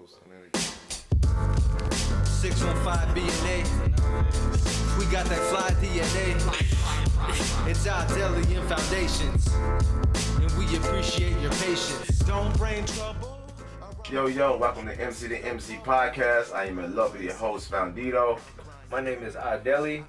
615 BNA. We got that fly DNA. It's our Delian Foundations. And we appreciate your patience. Don't bring trouble. Yo, welcome to MC2MC Podcast. I am in love with your host, Vandito. My name is Adeli.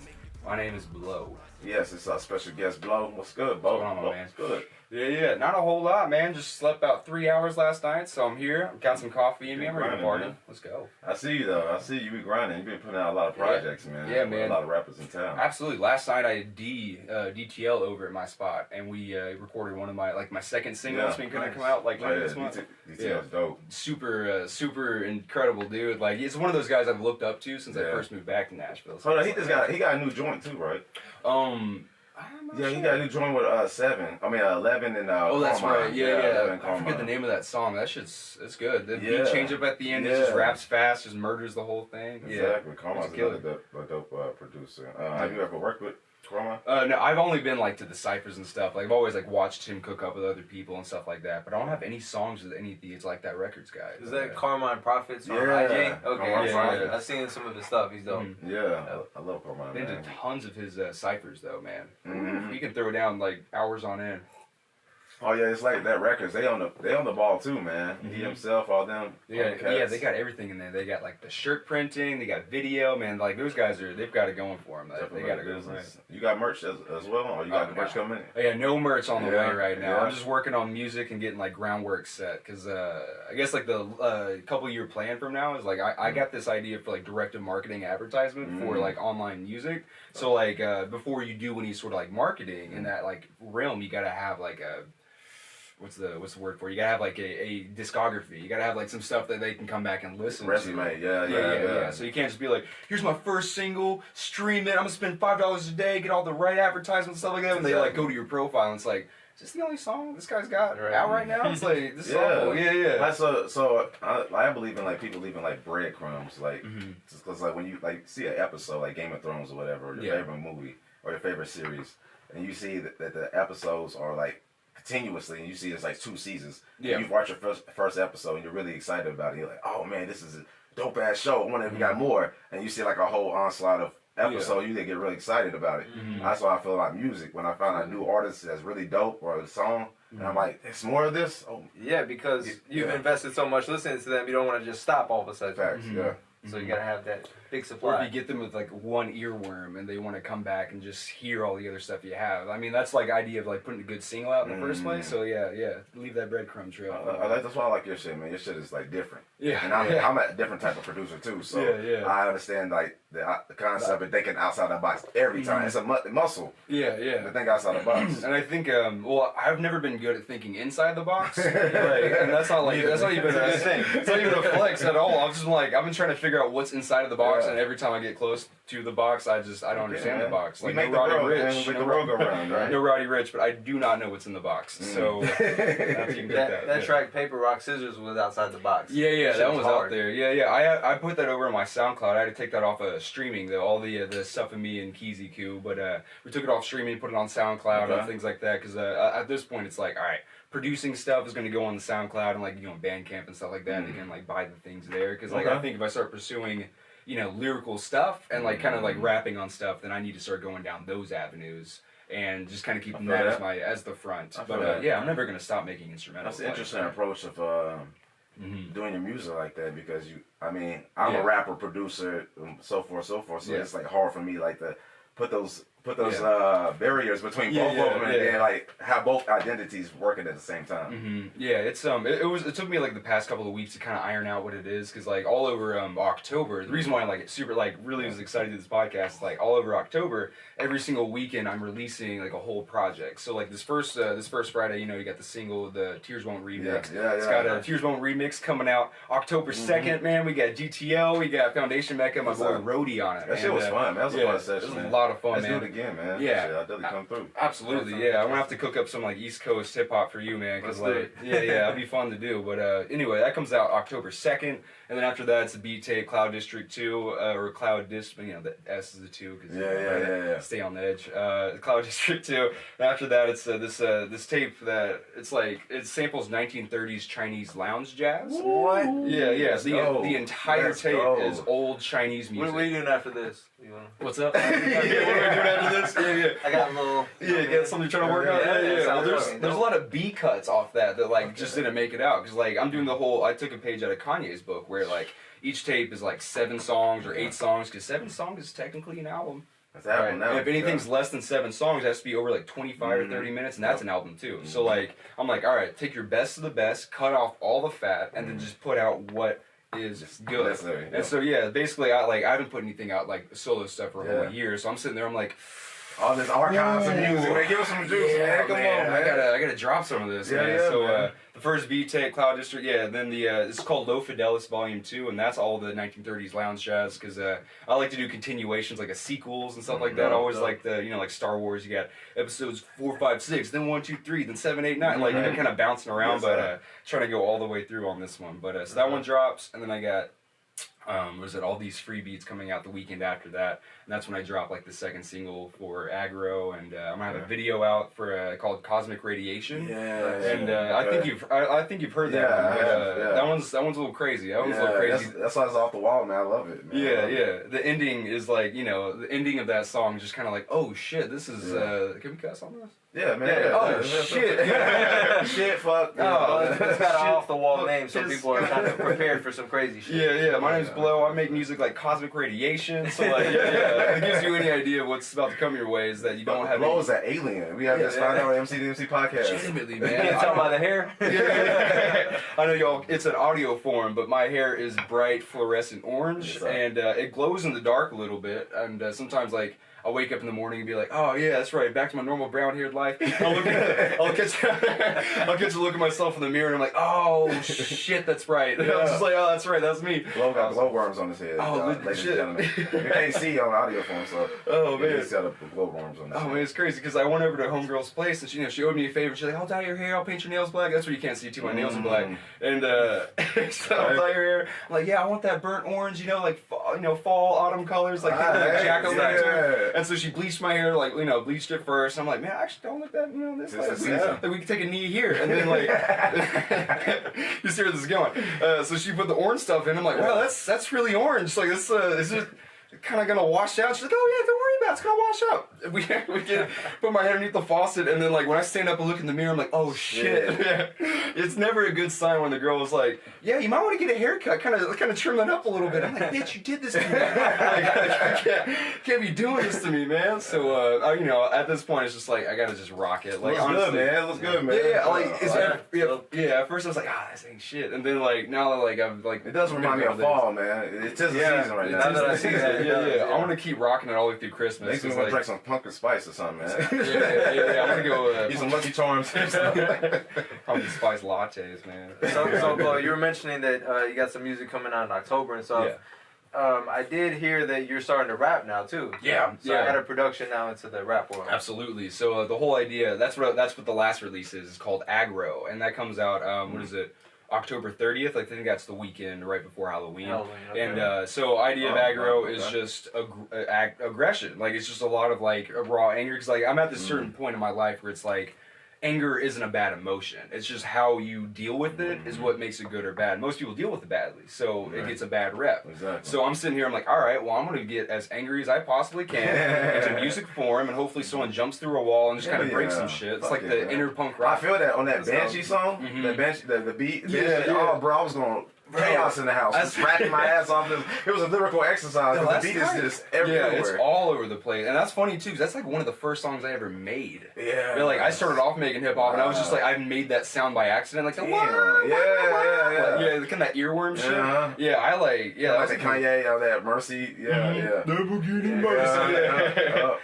My name is Bleaux. Yes, it's our special guest, Bleaux. What's good, Bo? What's going on, my man? What's good? Yeah, not a whole lot, man. Just slept about 3 hours last night, so I'm here. Got some coffee in me. I'm ready to party. Let's go. I see you, though. I see you be grinding. You've been putting out a lot of projects, man. Yeah, man. A lot of rappers in town. Absolutely. Last night I had DTL over at my spot, and we recorded one of my second single that's been gonna come out later this month. DTL's dope. Super incredible dude. Like, it's one of those guys I've looked up to since I first moved back to Nashville. So Hold on, he got a new joint too, right? Yeah, he got a new joint with 11 and oh, that's Carmine. right. Yeah. I Carmine. forget the name of that song. That shit's good. The beat change up at the end. It just raps fast, just murders the whole thing. Exactly. Carmine's another dope producer. Have you ever worked with Carmine? No, I've only been to the ciphers and stuff. Like, I've always watched him cook up with other people and stuff like that. But I don't have any songs with any of these Like That Records guys. Is that Carmine Prophets on IG? Okay, I've seen some of his stuff. He's dope. Yeah, I love Carmine. Been to tons of his ciphers though, man. Mm-hmm. He can throw down hours on end. Oh yeah, it's Like That Records. They on the ball too, man. Mm-hmm. He himself, all them. Yeah, they got everything in there. They got the shirt printing, they got video, man. Those guys they've got it going for them. They got it going. Right. You got merch as well, or you got the merch coming in? Yeah, no merch on the way right now. I'm just working on music and getting groundwork set because I guess the couple year plan from now is I got this idea for directed marketing advertisement for online music. So before you do any sort of marketing in that realm, you gotta have a what's the word for it? You gotta have a discography. You gotta have some stuff that they can come back and listen Resume, to. Yeah. So you can't just be here's my first single, stream it. I'm gonna spend $5 a day, get all the right advertisements and stuff like that. And they go to your profile and it's is this the only song this guy's got out right now? It's this is awful. Yeah. So I believe in people leaving breadcrumbs, just because when you see an episode like Game of Thrones or whatever, or your favorite movie or your favorite series, and you see that the episodes are continuously, and you see it's 2 seasons. Yeah. You watch your first episode and you're really excited about it. You're like, oh man, this is a dope ass show. I wonder if we got more. And you see a whole onslaught of episode, you get really excited about it. Mm-hmm. That's how I feel about music. When I find a new artist that's really dope or a song, and I'm like, there's more of this? Oh yeah, because you've invested so much listening to them, you don't want to just stop all of a sudden. Facts, yeah. So you gotta have that big supply. Or if you get them with one earworm and they want to come back and just hear all the other stuff you have. I mean, that's idea of putting a good single out in the first place. So yeah, leave that breadcrumb trail. That's why I like your shit, man. Your shit is different. Yeah. And I'm a different type of producer too. So I understand the concept of thinking outside the box every time. It's a muscle. Yeah. To think outside the box. And I think I've never been good at thinking inside the box. And that's not that's not even a thing. It's not even a flex at all. I've just I've been trying to figure out what's inside of the box, and every time I get close to the box, I don't understand the box. No Roddy Rich, but I do not know what's in the box. So that track Paper Rock Scissors was outside the box. Yeah, that one was out there. Yeah. I put that over on my SoundCloud. I had to take that off of streaming, though, all the stuff of me and Keezy Q. But we took it off streaming, put it on SoundCloud and things like that. Because at this point, it's all right, producing stuff is going to go on the SoundCloud and Bandcamp and stuff like that. They can buy the things there. Because I think if I start pursuing lyrical stuff and rapping on stuff, then I need to start going down those avenues and just kind of keeping that as the front. But I'm never going to stop making instrumentals. That's an interesting approach of doing your music like that, because I'm a rapper, producer, so forth. So it's hard for me to put those barriers between both of them and then have both identities working at the same time. Mm-hmm. Yeah, it took me the past couple of weeks to kind of iron out what it is, because all over October, the reason why I super really was excited to do this podcast is all over October, every single weekend I'm releasing a whole project. So this first Friday, you got the single, the Tears Won't remix. It's got a Tears Won't remix coming out October 2nd, man. We got GTL, we got Foundation Mecca, my boy Rody on it. That shit was fun. That was a fun session. It was a lot of fun, man. again, man. Yeah. Shit, I'll definitely come through. Absolutely, yeah. I'm gonna have to cook up some like East Coast hip hop for you, man, because like, yeah, it'll be fun to do. But anyway, that comes out October 2nd, and then after that, it's a beat tape, Cloud District 2, or Cloud Disc, you know, the S is the 2 because stay on the edge. Cloud District 2. And after that, it's this tape that it's like it samples 1930s Chinese lounge jazz. What? Yeah. The entire tape is old Chinese music. What are you doing after this? What's up? What are we doing after this? Yeah. I got a little. Yeah, get something you're trying to work on. Yeah. Well, there's a lot of B cuts off that like just didn't make it out because like I'm doing the whole. I took a page out of Kanye's book where like each tape is like 7 songs or 8 songs because 7 songs is technically an album. That's an album now. And if anything's less than 7 songs, it has to be over like 25 or 30 minutes, and that's an album too. So like I'm like, all right, take your best of the best, cut off all the fat, and then just put out what is good. And so basically I haven't put anything out like solo stuff for a whole year, so I'm sitting there, I'm like, all this archives of music, man. Give us some juice, man. Come on, man. I gotta drop some of this, man. So the first beat tape, Cloud District, then the it's called Low Fidelis Volume 2, and that's all the 1930s lounge jazz because I like to do continuations like sequels and stuff like that. I always like the like Star Wars, you got episodes 4, 5, 6, then 1, 2, 3, then 7, 8, 9, like kind of bouncing around, but trying to go all the way through on this one. But so that one drops, and then I got all these free beats coming out the weekend after that, and that's when I drop like the second single for Aggro, and I'm gonna have a video out for called Cosmic Radiation. And I think you've heard that one, but that one's a little crazy. That one's a little crazy. That's why it's off the wall, man. I love it, man. The ending is like the ending of that song is just kind of like, oh shit, this is can we cuss on this? Yeah, man. Oh shit. Shit, fuck. It's got an off the wall name, so people are kind of prepared for some crazy shit. Yeah. My name's Bleaux. I make music like Cosmic Radiation. So like, if it gives you any idea of what's about to come your way, is that you don't have. Bleaux is an alien. We have this find out on MC2MC podcast. Legitimately, man. You talking about the hair? I know y'all. It's an audio form, but my hair is bright fluorescent orange, and it glows in the dark a little bit. And sometimes like I'll wake up in the morning and be like, oh yeah, that's right, back to my normal brown-haired life. I'll catch a look at myself in the mirror and I'm like, oh shit, that's right. Yeah. I was just like, oh, that's right, that's me. Bleaux got glowworms on his head. Oh, ladies and gentlemen. You can't see on audio form, so he's got glowworms on his head. Man, it's crazy because I went over to homegirl's place and she owed me a favor. She's like, I'll dye your hair, I'll paint your nails black. That's what you can't see too. My nails are black. And so I'll dye your hair. I'm like, yeah, I want that burnt orange, like fall, autumn colors, like jack-o'-lantern. And so she bleached my hair, like, bleached it first. I'm like, man, I actually don't look that, this like we can take a knee here. And then, like, you see where this is going. So she put the orange stuff in. I'm like, wow, that's really orange. Like, this is just kind of going to wash out. She's like, oh, yeah, don't worry about it. It's going to wash out. We can put my head underneath the faucet. And then, like, when I stand up and look in the mirror, I'm like, oh, shit. It's never a good sign when the girl was like, yeah, you might want to get a haircut. Kind of trim it up a little bit. I'm like, bitch, you did this to me. I can't be doing this to me, man. So, at this point, it's just like, I got to just rock it. Like, honestly, good, man. It looks good, man. At first I was like, this ain't shit. And then, like, now, like, I'm like, it does remind me of fall, man. It's just the season right now. Now that I see that, I want to keep rocking it all the way through Christmas. Makes me want to drink some pumpkin spice or something, man. I'm gonna go eat some Lucky Charms. Pumpkin spice lattes, man. So you were mentioning that you got some music coming out in October and stuff. I did hear that you're starting to rap now too. Yeah. So I got a production now into the rap world. Absolutely. So the whole idea, that's what the last release is. It's called Aggro, and that comes out. What is it? October 30th, I think that's the weekend right before Halloween. Okay. And so idea of aggro is just aggression. Like, it's just a lot of like raw anger. Because like I'm at this certain point in my life where it's like anger isn't a bad emotion. It's just how you deal with it is what makes it good or bad. Most people deal with it badly, so it gets a bad rep. Exactly. So I'm sitting here, I'm like, all right, well, I'm going to get as angry as I possibly can into music form, and hopefully someone jumps through a wall and just kind of breaks some shit. It's like the inner punk rock. I feel that on that Banshee song, the beat. Oh, bro, I was going chaos in the house. Just rapping my ass off. It was a lyrical exercise. The beat is just everywhere. Yeah, it's all over the place. And that's funny, too, because that's like one of the first songs I ever made. Yeah. Like, I started off making hip-hop, and I was just like, I made that sound by accident. Like, yeah, kind of that earworm shit. Yeah, I like, like the Kanye, that Mercy. Yeah. Lamborghini Mercy.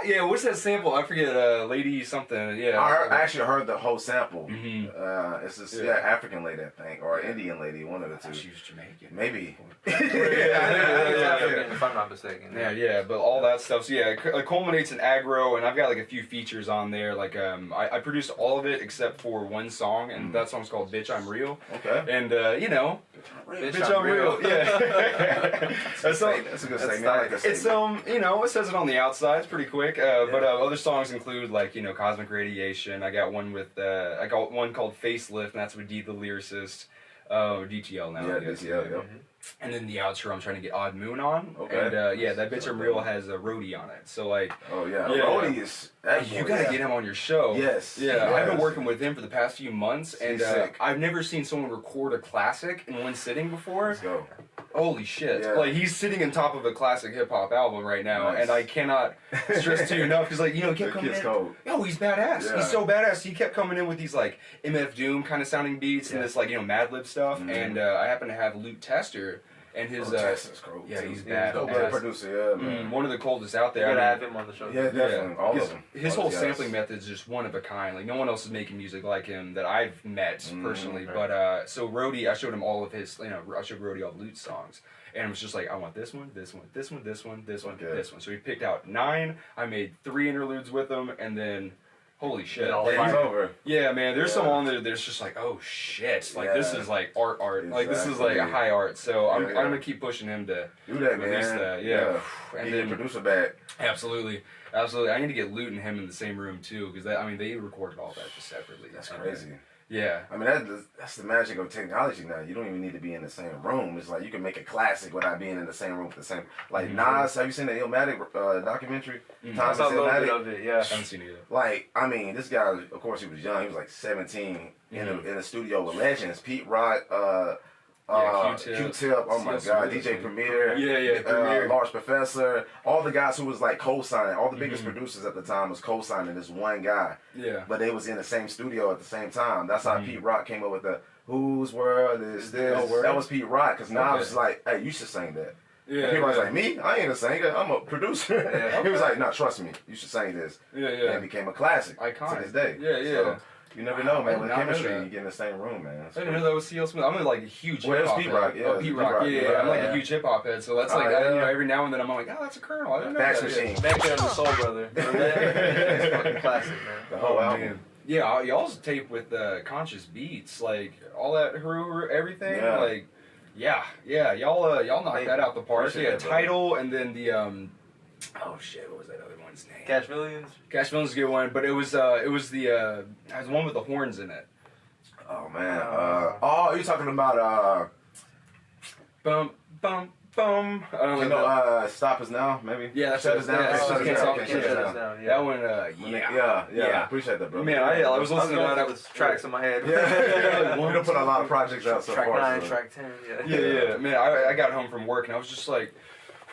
Yeah, what's that sample? I forget. Lady something. Yeah. I actually heard the whole sample. Mm-hmm. It's this African lady, I think, or Indian lady, one of the two. She was Jamaican. Maybe. If I'm not mistaken. Yeah, but all that stuff. So yeah, it culminates in aggro, and I've got like a few features on there. Like I produced all of it except for one song, and that song's called "Bitch I'm Real." Okay. And you know, Bitch, I'm real. Yeah. That's a good statement. I like that It's statement. you know, it says it on the outside. It's pretty quick. But other songs include like you know, Cosmic Radiation. I got one with I got one called Facelift, and that's with D the lyricist. DTL now. Yeah, I guess. DTL. Yep. And then the outro, I'm trying to get Odd Moon on. Okay. And yeah, that Bitch I'm Real has a roadie on it. So like. Oh yeah. Yeah. Rody is. You gotta get him on your show. Yes. Yeah, I've been Yes. working with him for the past few months, and sick. I've never seen someone record a classic in one sitting before. Let's go. Holy shit! Yeah. Like he's sitting on top of a classic hip hop album right now, Nice. and I cannot stress to you enough because like you know he kept The coming kid's in. cold. Yo, he's badass. Yeah. He's so badass. He kept coming in with these like MF Doom kind of sounding beats and this like you know Mad Lib stuff, and I happen to have Luke Tester. And his Texas cold. yeah, too. he's bad. Dope Badass. producer, yeah, man. One of the coldest out there. You gotta I mean, have him on the show. Yeah, definitely. All his, of them. His All whole these guys. sampling method is just one of a kind. Like no one else is making music like him that I've met personally. okay. But so Rhodey, I showed him all of his. You know, I showed Rhodey all Loot songs, and it was just like, I want this one, this one, this one, this one, this one, Okay. this one. So he picked out 9. I made 3 interludes with him, and then. Holy shit. It all Yeah, he's over. Yeah, man, there's Yeah. some on there that's just like, oh shit. Like, this Yeah. is like art. Like, this is like Exactly. a high art. So I'm Yeah. going to keep pushing him to Do that, release man. that. Yeah. And And then then, producer back. absolutely. I need to get Loot and him in the same room, too, because I mean, they recorded all that just separately. That's And, crazy. Yeah. I mean, that's the magic of technology now. You don't even need to be in the same room. It's like you can make a classic without being in the same room with the same. Like Nas, have you seen the Illmatic documentary? I Thomas saw a little bit Illmatic. of it, yeah. I haven't seen it yet. Like, I mean, this guy, of course, he was young. He was like 17 in a studio with legends. Pete Rock, Q-Tip. Oh my CL God, Smooth. DJ Premier. Yeah, Premier. Large Professor. All the guys who was like co-signing. All the biggest producers at the time was co-signing this one guy. Yeah. But they was in the same studio at the same time. That's how Pete Rock came up with the "Whose World Is This?" Oh, word? That was Pete Rock, because now Okay. was like, "Hey, you should sing that." Yeah. And Pete Rock's yeah. like, "Me? I ain't a singer. I'm a producer." Yeah. He was like, "No, trust me. You should sing this." Yeah, And yeah. it became a classic Iconic. to this day. Yeah, yeah. So, you never know, I man. did With not know chemistry, that. you get in the same room, man. It's I didn't know that was CL Smooth. I'm like a huge Well, it hip was hop Pete head. Rock, yeah, Oh, it was Pete Pete Rock. Rock, Yeah, yeah, I'm like yeah. a huge hip hop head. So that's Oh, like, yeah. you know, every now and then I'm like, oh, that's a Colonel. I didn't know Fax that. Machine. Back there on the Soul Brother. Remember that? It's fucking classic, man. The whole Oh, album. man. Yeah, y'all's tape with Conscious Beats, like all that everything, Yeah. like y'all knocked Thank that you. out the park. Appreciate Yeah, that, brother. Title, and then the oh shit, what was that other one's name? Cash Millions? Cash Villain's a good one, but it was the one with the horns in it. Oh man. You talking about Bum bum bum. I don't you know. know, Stop Us Now, maybe? Yeah, that's Shut it. Us Down. Yeah, Shut Shut Us Us Down. Down. Can't Yeah. Shut Us Down, Down. yeah. That one, Yeah. Appreciate that, bro. Man, I was I was listening to going that. through the tracks in my head. Yeah. One, We don't put a lot of projects out so Track far. 9, so. track 10, Yeah. Man, I got home from work and I was just like,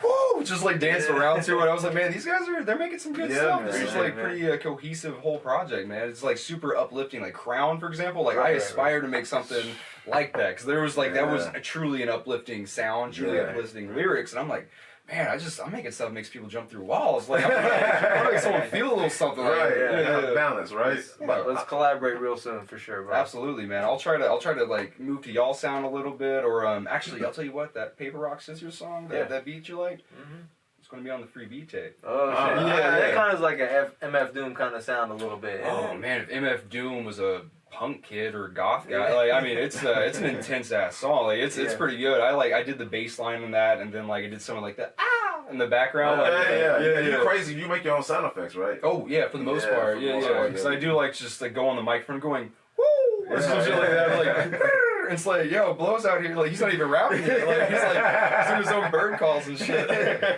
woo, just like dancing around to it. I was like, man, these guys they're making some good Yeah, stuff. man. This is Appreciate like it, man. pretty cohesive whole project, man. It's like super uplifting. Like Crown, for example, like I Right, aspire to make something like that because there was like that was Yeah. truly an uplifting sound, truly Yeah. uplifting lyrics, and I'm like. Man, I'm making stuff that makes people jump through walls. Like, I want to make someone feel a little something. Right, Like, yeah. Balance, right? Yeah. Let's collaborate real soon for sure, bro. Absolutely, man. I'll try to like move to y'all sound a little bit, or actually, I'll tell you what, that Paper Rock Scissors song, that beat you like, it's going to be on the free beat tape. Oh, shit. yeah. That kind of is like a MF Doom kind of sound a little bit. Oh man, if MF Doom was a punk kid or goth guy, like I mean, it's an intense ass song. Like it's Yeah. pretty good. I did the bass line in that, and then like I did something like that in the background. Yeah, like, You're crazy. You make your own sound effects, right? Oh yeah, for the most Yeah, part, for the yeah, most yeah. part, Because yeah. I do like just like go on the microphone going woo or some shit like that. Like it's like yo, Blow's out here. Like he's not even rapping yet. Like he's like doing his own bird calls and shit.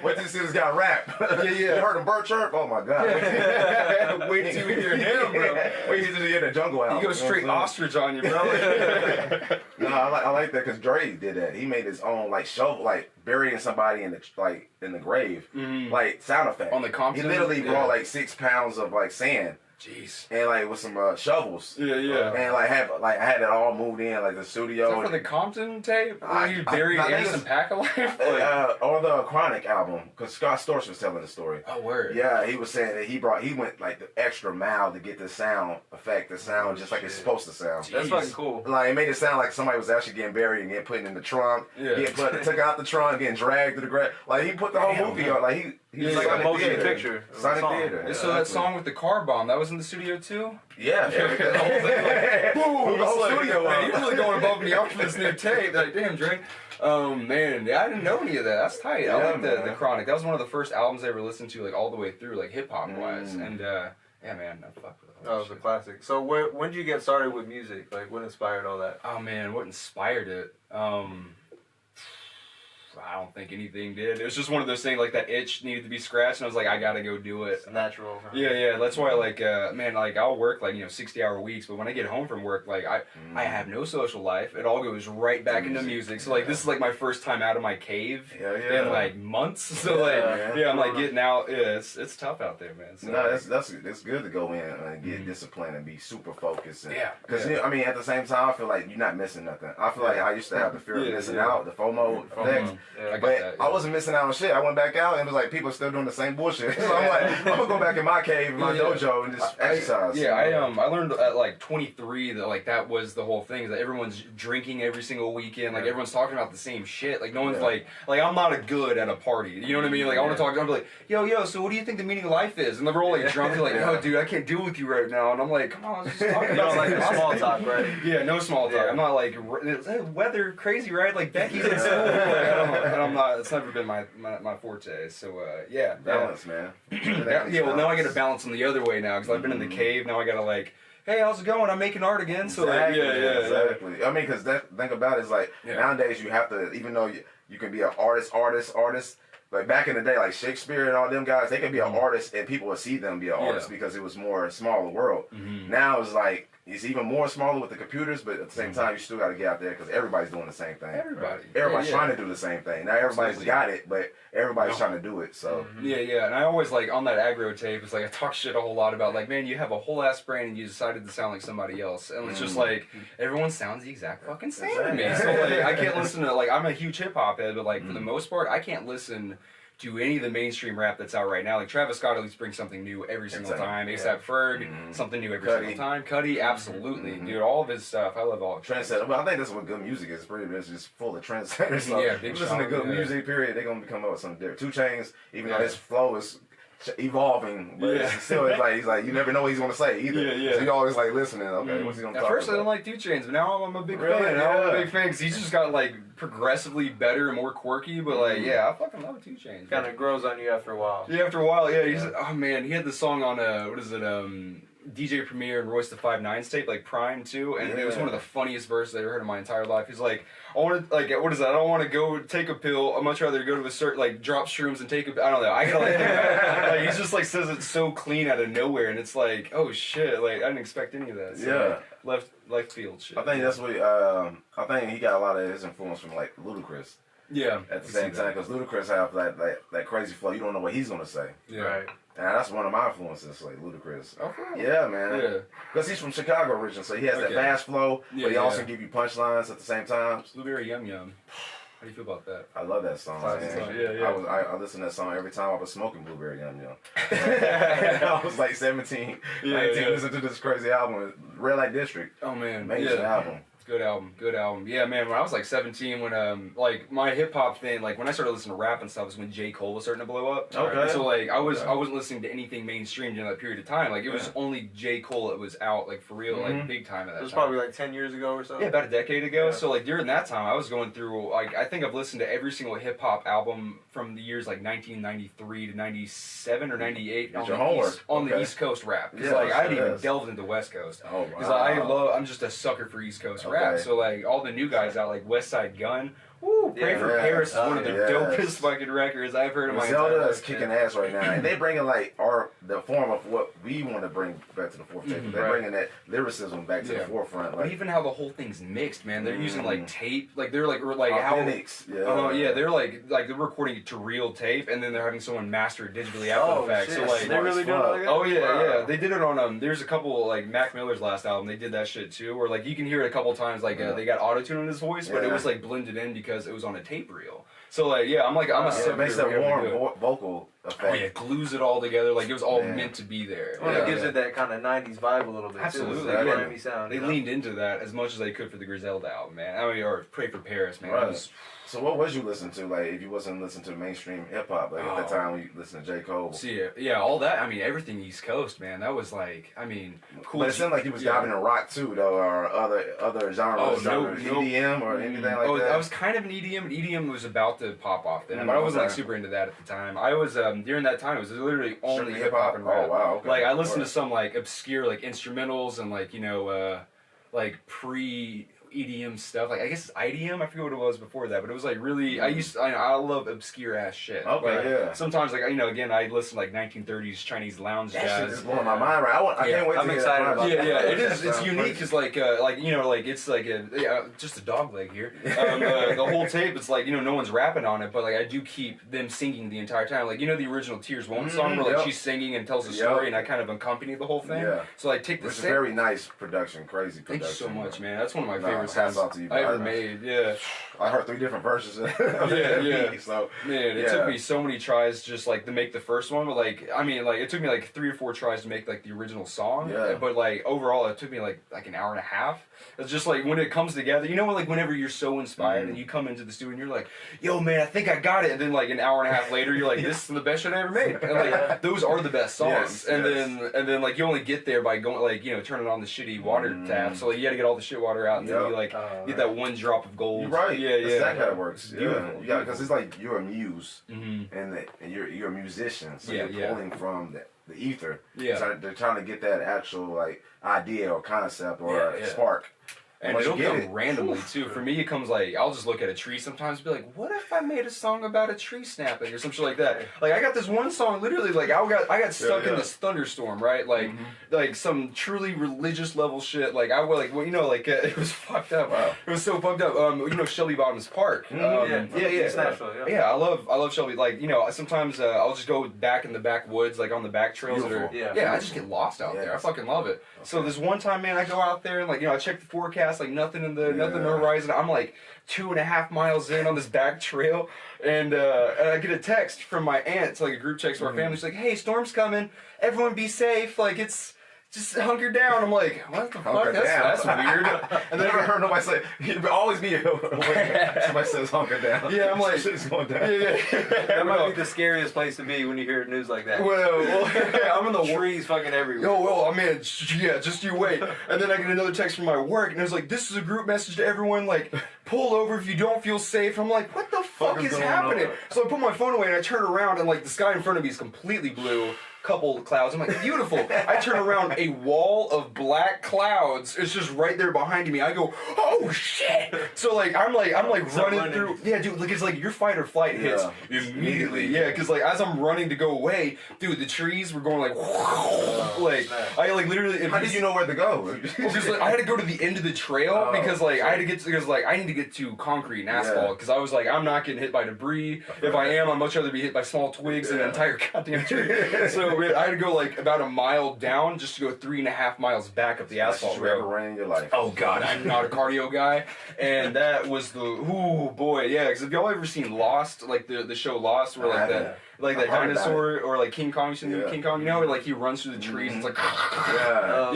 Wait till you see this guy rap. Yeah. You heard him bird chirp? Oh my god. Wait till you hear him, bro. Wait till you hear the jungle album. He goes straight ostrich on you, bro. No, I like that because Dre did that. He made his own like shovel, like burying somebody in the grave, like sound effect. On the Compton? He literally Yeah. brought like 6 pounds of like sand, Jeez. and like with some shovels. Yeah, yeah. And like I had it all moved in like the studio. Is that for the Compton tape? Where you buried Anderson .Paak alive? Or the Chronic album, because Scott Storch was telling the story. Oh, word. Yeah, he was saying that he went like the extra mile to get the sound effect, the sound just like it's supposed to sound. That's fucking cool. Like it made it sound like somebody was actually getting buried and getting put in the trunk. Yeah. Took out the trunk, getting dragged to the grave. Like he put the whole movie on. Like he was like a motion theater. picture. Sonic Theater. Yeah, so that song with the car bomb, that was in the studio too? Yeah. The whole thing, like, boom, the whole studio. Man, you're really going above and beyond for this new tape. Like, damn, Dre. Man, I didn't know any of that. That's tight. I like the Chronic. That was one of the first albums I ever listened to, like all the way through, like hip hop wise. And yeah, man, I fuck with it. That was a classic. So when did you get started with music? Like, what inspired all that? Oh man, what inspired it? I don't think anything did. It was just one of those things, like that itch needed to be scratched, and I was like, I gotta go do it. It's natural. Huh? Yeah. That's why, like, man, like I'll work like 60-hour weeks, but when I get home from work, like I have no social life. It all goes right back into music. So like this is like my first time out of my cave in like months. So I'm like getting out. Yeah, it's tough out there, man. So, no, that's good to go in and get disciplined and be super focused. And, because yeah. I mean, at the same time, I feel like you're not missing nothing. I feel like I used to have the fear of missing out, the FOMO effect. I wasn't missing out on shit. I went back out and it was like people are still doing the same bullshit. So I'm like, I'm gonna go back in my cave, in my dojo, and just exercise. I learned at like 23 that like that was the whole thing. Is that everyone's drinking every single weekend. Like everyone's talking about the same shit. Like no one's like I'm not a good at a party. You know what I mean? Like I want to talk to them, like yo. So what do you think the meaning of life is? And they're all like drunk. They're like, no, dude, I can't deal with you right now. And I'm like, come on, let's just talk about like small talk, right? Yeah, no small talk. I'm not like weather crazy, right? Like Becky's in school. I'm not. It's never been my forte. So balance, man. Well now I got to balance in the other way now because I've been in the cave. Now I got to like, hey, how's it going? I'm making art again. So exactly. I mean, because think about it, is like nowadays you have to, even though you can be an artist. Like back in the day, like Shakespeare and all them guys, they could be an artist and people would see them be an artist because it was more smaller world. Now it's like it's even more smaller with the computers, but at the same time, you still got to get out there because everybody's doing the same thing. Everybody's trying to do the same thing. Now everybody's got it, but everybody's trying to do it. So and I always like on that aggro tape, it's like I talk shit a whole lot about like, man, you have a whole ass brain and you decided to sound like somebody else, and it's just like everyone sounds the exact fucking same to me. So like I can't listen to like I'm a huge hip hop head, but like for the most part, I can't listen to any of the mainstream rap that's out right now. Like Travis Scott at least brings something new every single time. ASAP Ferg, something new every single time. Cudi, absolutely. Dude, all of his stuff. I love all of it. Trendsetter. Well, I think that's what good music is. It's just full of trendsetters. So if you listen to good music, period, they're going to come up with something different. 2 Chainz, even though his flow is evolving, but it's still it's like you never know what he's gonna say either. So you always like listening. Okay, what's he gonna talk about? At first I didn't like 2 Chainz, but now I'm a big fan. Now I'm a big fan because he's just got like progressively better and more quirky. But like, I fucking love 2 Chainz. Kind of grows on you after a while. Yeah, after a while. Yeah, he's oh man, he had the song on what is it? DJ Premier and Royce the 5'9's tape, like Prime too, and it was one of the funniest verses I ever heard in my entire life. He's like, I want to, like, what is that? I don't want to go take a pill. I'd much rather go to a certain, like, drop shrooms and take a, I don't know. I gotta, like, he's just, like, says it so clean out of nowhere, and it's like, oh shit, like, I didn't expect any of that. So, left field shit. I think that's what, I think he got a lot of his influence from, like, Ludacris. Yeah. At the same time, because Ludacris have that crazy flow. You don't know what he's gonna say. Yeah. Right. And that's one of my influences, like Ludacris. Oh, cool. Yeah, man. Yeah. Because he's from Chicago originally, so he has that fast flow, but he also give you punchlines at the same time. Blueberry Yum Yum. How do you feel about that? I love that song, man. Yeah. I listen to that song every time I was smoking Blueberry Yum Yum. I was like 17, 19, listening to this crazy album, Red Light District. Oh, man. Amazing album. Good album. Yeah, man, when I was like 17, when like my hip hop thing, like when I started listening to rap and stuff was when J. Cole was starting to blow up. Okay. So like I wasn't listening to anything mainstream during that period of time. Like it was only J. Cole that was out like for real, like big time at that time. It was probably like 10 years ago or so. Yeah, about a decade ago. Yeah. So like during that time I was going through like I think I've listened to every single hip hop album from the years like 1993 to 97 or 98 on the East Coast rap. Because like I hadn't even delved into West Coast. Oh wow. Because I'm just a sucker for East Coast rap. So like all the new guys out like West Side Gun, Woo, Pray for Paris is one of the yes. dopest fucking records I've heard in my entire Zelda life. is kicking ass right now, and they bringing like the form of what we want to bring back to the forefront. They're bringing that lyricism back to the forefront. Like, but even how the whole thing's mixed, man. They're using like tape, like they're like Authentics, how they're like they're recording it to real tape, and then they're having someone master it digitally after the fact. Shit. So like they're really doing it like that? Oh yeah, Wow. yeah. They did it on there's a couple like Mac Miller's last album. They did that shit too, where like you can hear it a couple times. Like they got auto-tune in his voice, but it was like blended in because it was on a tape reel. So like I'm a it makes that warm vocal effect. Oh yeah, glues it all together like it was all meant to be there. Well, it gives it that kind of 90s vibe a little bit. Absolutely, too. That yeah. grimy sound. They leaned into that as much as they could for the Griselda album, man. I mean, or Pray for Paris, man. Right. It was, So what was you listening to? Like, if you wasn't listening to mainstream hip hop, like at that time when you listened to J. Cole. see, yeah, all that. I mean, everything East Coast, man. That was like, I mean, cool. But it seemed like he was diving in rock too, though, or other genres, EDM or anything like that. I was kind of an EDM, and EDM was about to pop off then, but I wasn't like super into that at the time. I was during that time. It was literally only hip hop and rap. Oh wow! Okay. Like I listened to some like obscure like instrumentals and like like pre EDM stuff. Like I guess it's IDM. I forget what it was before that, but it was like really. I love obscure ass shit. Okay, like, yeah. Sometimes like again I listen to like 1930s Chinese lounge that jazz. shit is blowing my mind right. I can't wait. I'm to excited hear about that. Yeah, it is. That It's sounds unique crazy. because like it's like just a dog leg here. The whole tape, it's like no one's rapping on it, but like I do keep them singing the entire time. Like the original Tears Won't song where like she's singing and tells a story, and I kind of accompany the whole thing. Yeah. So like take the Which is very nice production, crazy production. Thank you so much, man. That's one of my favorite hats songs off to you, I ever man. made. Yeah. I heard 3 different versions of Yeah. beat, so Man, it took me so many tries just like to make the first one, but like I mean like it took me like 3 or 4 tries to make like the original song. Yeah. But like overall it took me like an hour and a half. It's just like when it comes together, like whenever you're so inspired and you come into the studio and you're like, yo man, I think I got it, and then like an hour and a half later you're like, this is the best shit I ever made. And like those are the best songs. And then like you only get there by going like, turning on the shitty water tap. So like you gotta get all the shit water out and then you like get that one drop of gold. You're right. Yeah, That's yeah. exactly how it works. Beautiful. Yeah, because it's like you're a muse and you're a musician, so you're pulling from the ether. Yeah. So they're trying to get that actual like idea or concept or spark. And Once it'll you get come it- randomly too. For me, it comes like I'll just look at a tree sometimes and be like, "What if I made a song about a tree snapping or some shit like that?" Like I got this one song, literally, like I got stuck in this thunderstorm, right? Like like some truly religious level shit. Like I was like, well, it was fucked up. Wow. It was so fucked up. Shelby Bottoms Park. It's natural. Yeah, I love Shelby. Like sometimes I'll just go back in the backwoods, like on the back trails that are. Beautiful. I just get lost out there. I fucking love it. So this one time, man, I go out there and like I check the forecast, like nothing in the horizon. I'm like 2.5 miles in on this back trail, and I get a text from my aunt, like a group text to our family. She's like, "Hey, storm's coming. Everyone be safe. Like it's." Just hunker down. I'm like, what the fuck? That's weird. And I never heard nobody say. You'd always be somebody says hunker down. Yeah, I'm like, shit's going down. Yeah. That might be the scariest place to be when you hear news like that. Well, I'm in the trees fucking everywhere. I mean, just you wait. And then I get another text from my work, and it was like, this is a group message to everyone, like, pull over if you don't feel safe. I'm like, what the fuck is happening? So I put my phone away, and I turn around, and like, the sky in front of me is completely blue. Couple of clouds. I'm like, beautiful. I turn around, a wall of black clouds is just right there behind me. I go, oh shit! So like I'm running through. Yeah, dude. Like it's like your fight or flight hits immediately. Yeah, because like as I'm running to go away, dude, the trees were going like, I like literally. How did you know where to go? Because like I had to go to the end of the trail because like I need to get to concrete and asphalt because I was like I'm not getting hit by debris. If I am, I'd much rather be hit by small twigs than an entire goddamn tree. So I had to go like about a mile down just to go 3.5 miles back up the asphalt road. Ran your life. Oh god, I'm not a cardio guy, and that was because if y'all ever seen Lost, like the show Lost, where like that dinosaur or like King Kong, King Kong, where like he runs through the trees and it's like that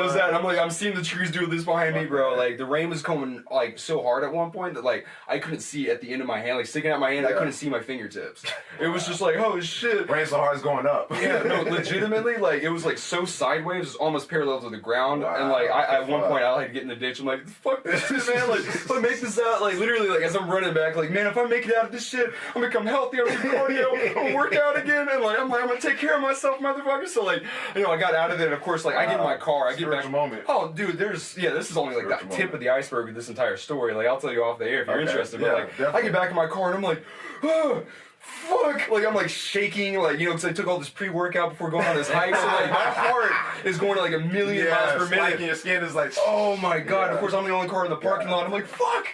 was that. And I'm seeing the trees do this behind me, bro. Like the rain was coming like so hard at one point that like I couldn't see at the end of my hand, like sticking out my hand, I couldn't see my fingertips. It was just like, oh shit. Rain so cars going up. Yeah, no, legitimately, like, it was, like, so sideways, it was almost parallel to the ground, Wow, and, like, at one point, I, like, get in the ditch, I'm like, fuck this shit, man, like, if I make this out, like, literally, like, as I'm running back, like, man, if I make it out of this shit, I'm gonna become healthy, I'm gonna do cardio, I'm gonna work out again, and, like, I'm gonna take care of myself, motherfucker, so, like, you know, I got out of there, and, of course, like, I get in my car, I get back, moment. oh, dude, this is only, like, the tip of the iceberg of this entire story, like, I'll tell you off the air if you're interested, but, like, definitely. I get back in my car, and I'm like, oh, fuck! Like, I'm like shaking, like, you know, because I took all this pre-workout before going on this hike, so like my heart is going to like a million miles per minute. And your skin is like, oh my god! Of course, I'm the only car in the parking lot. I'm like, fuck,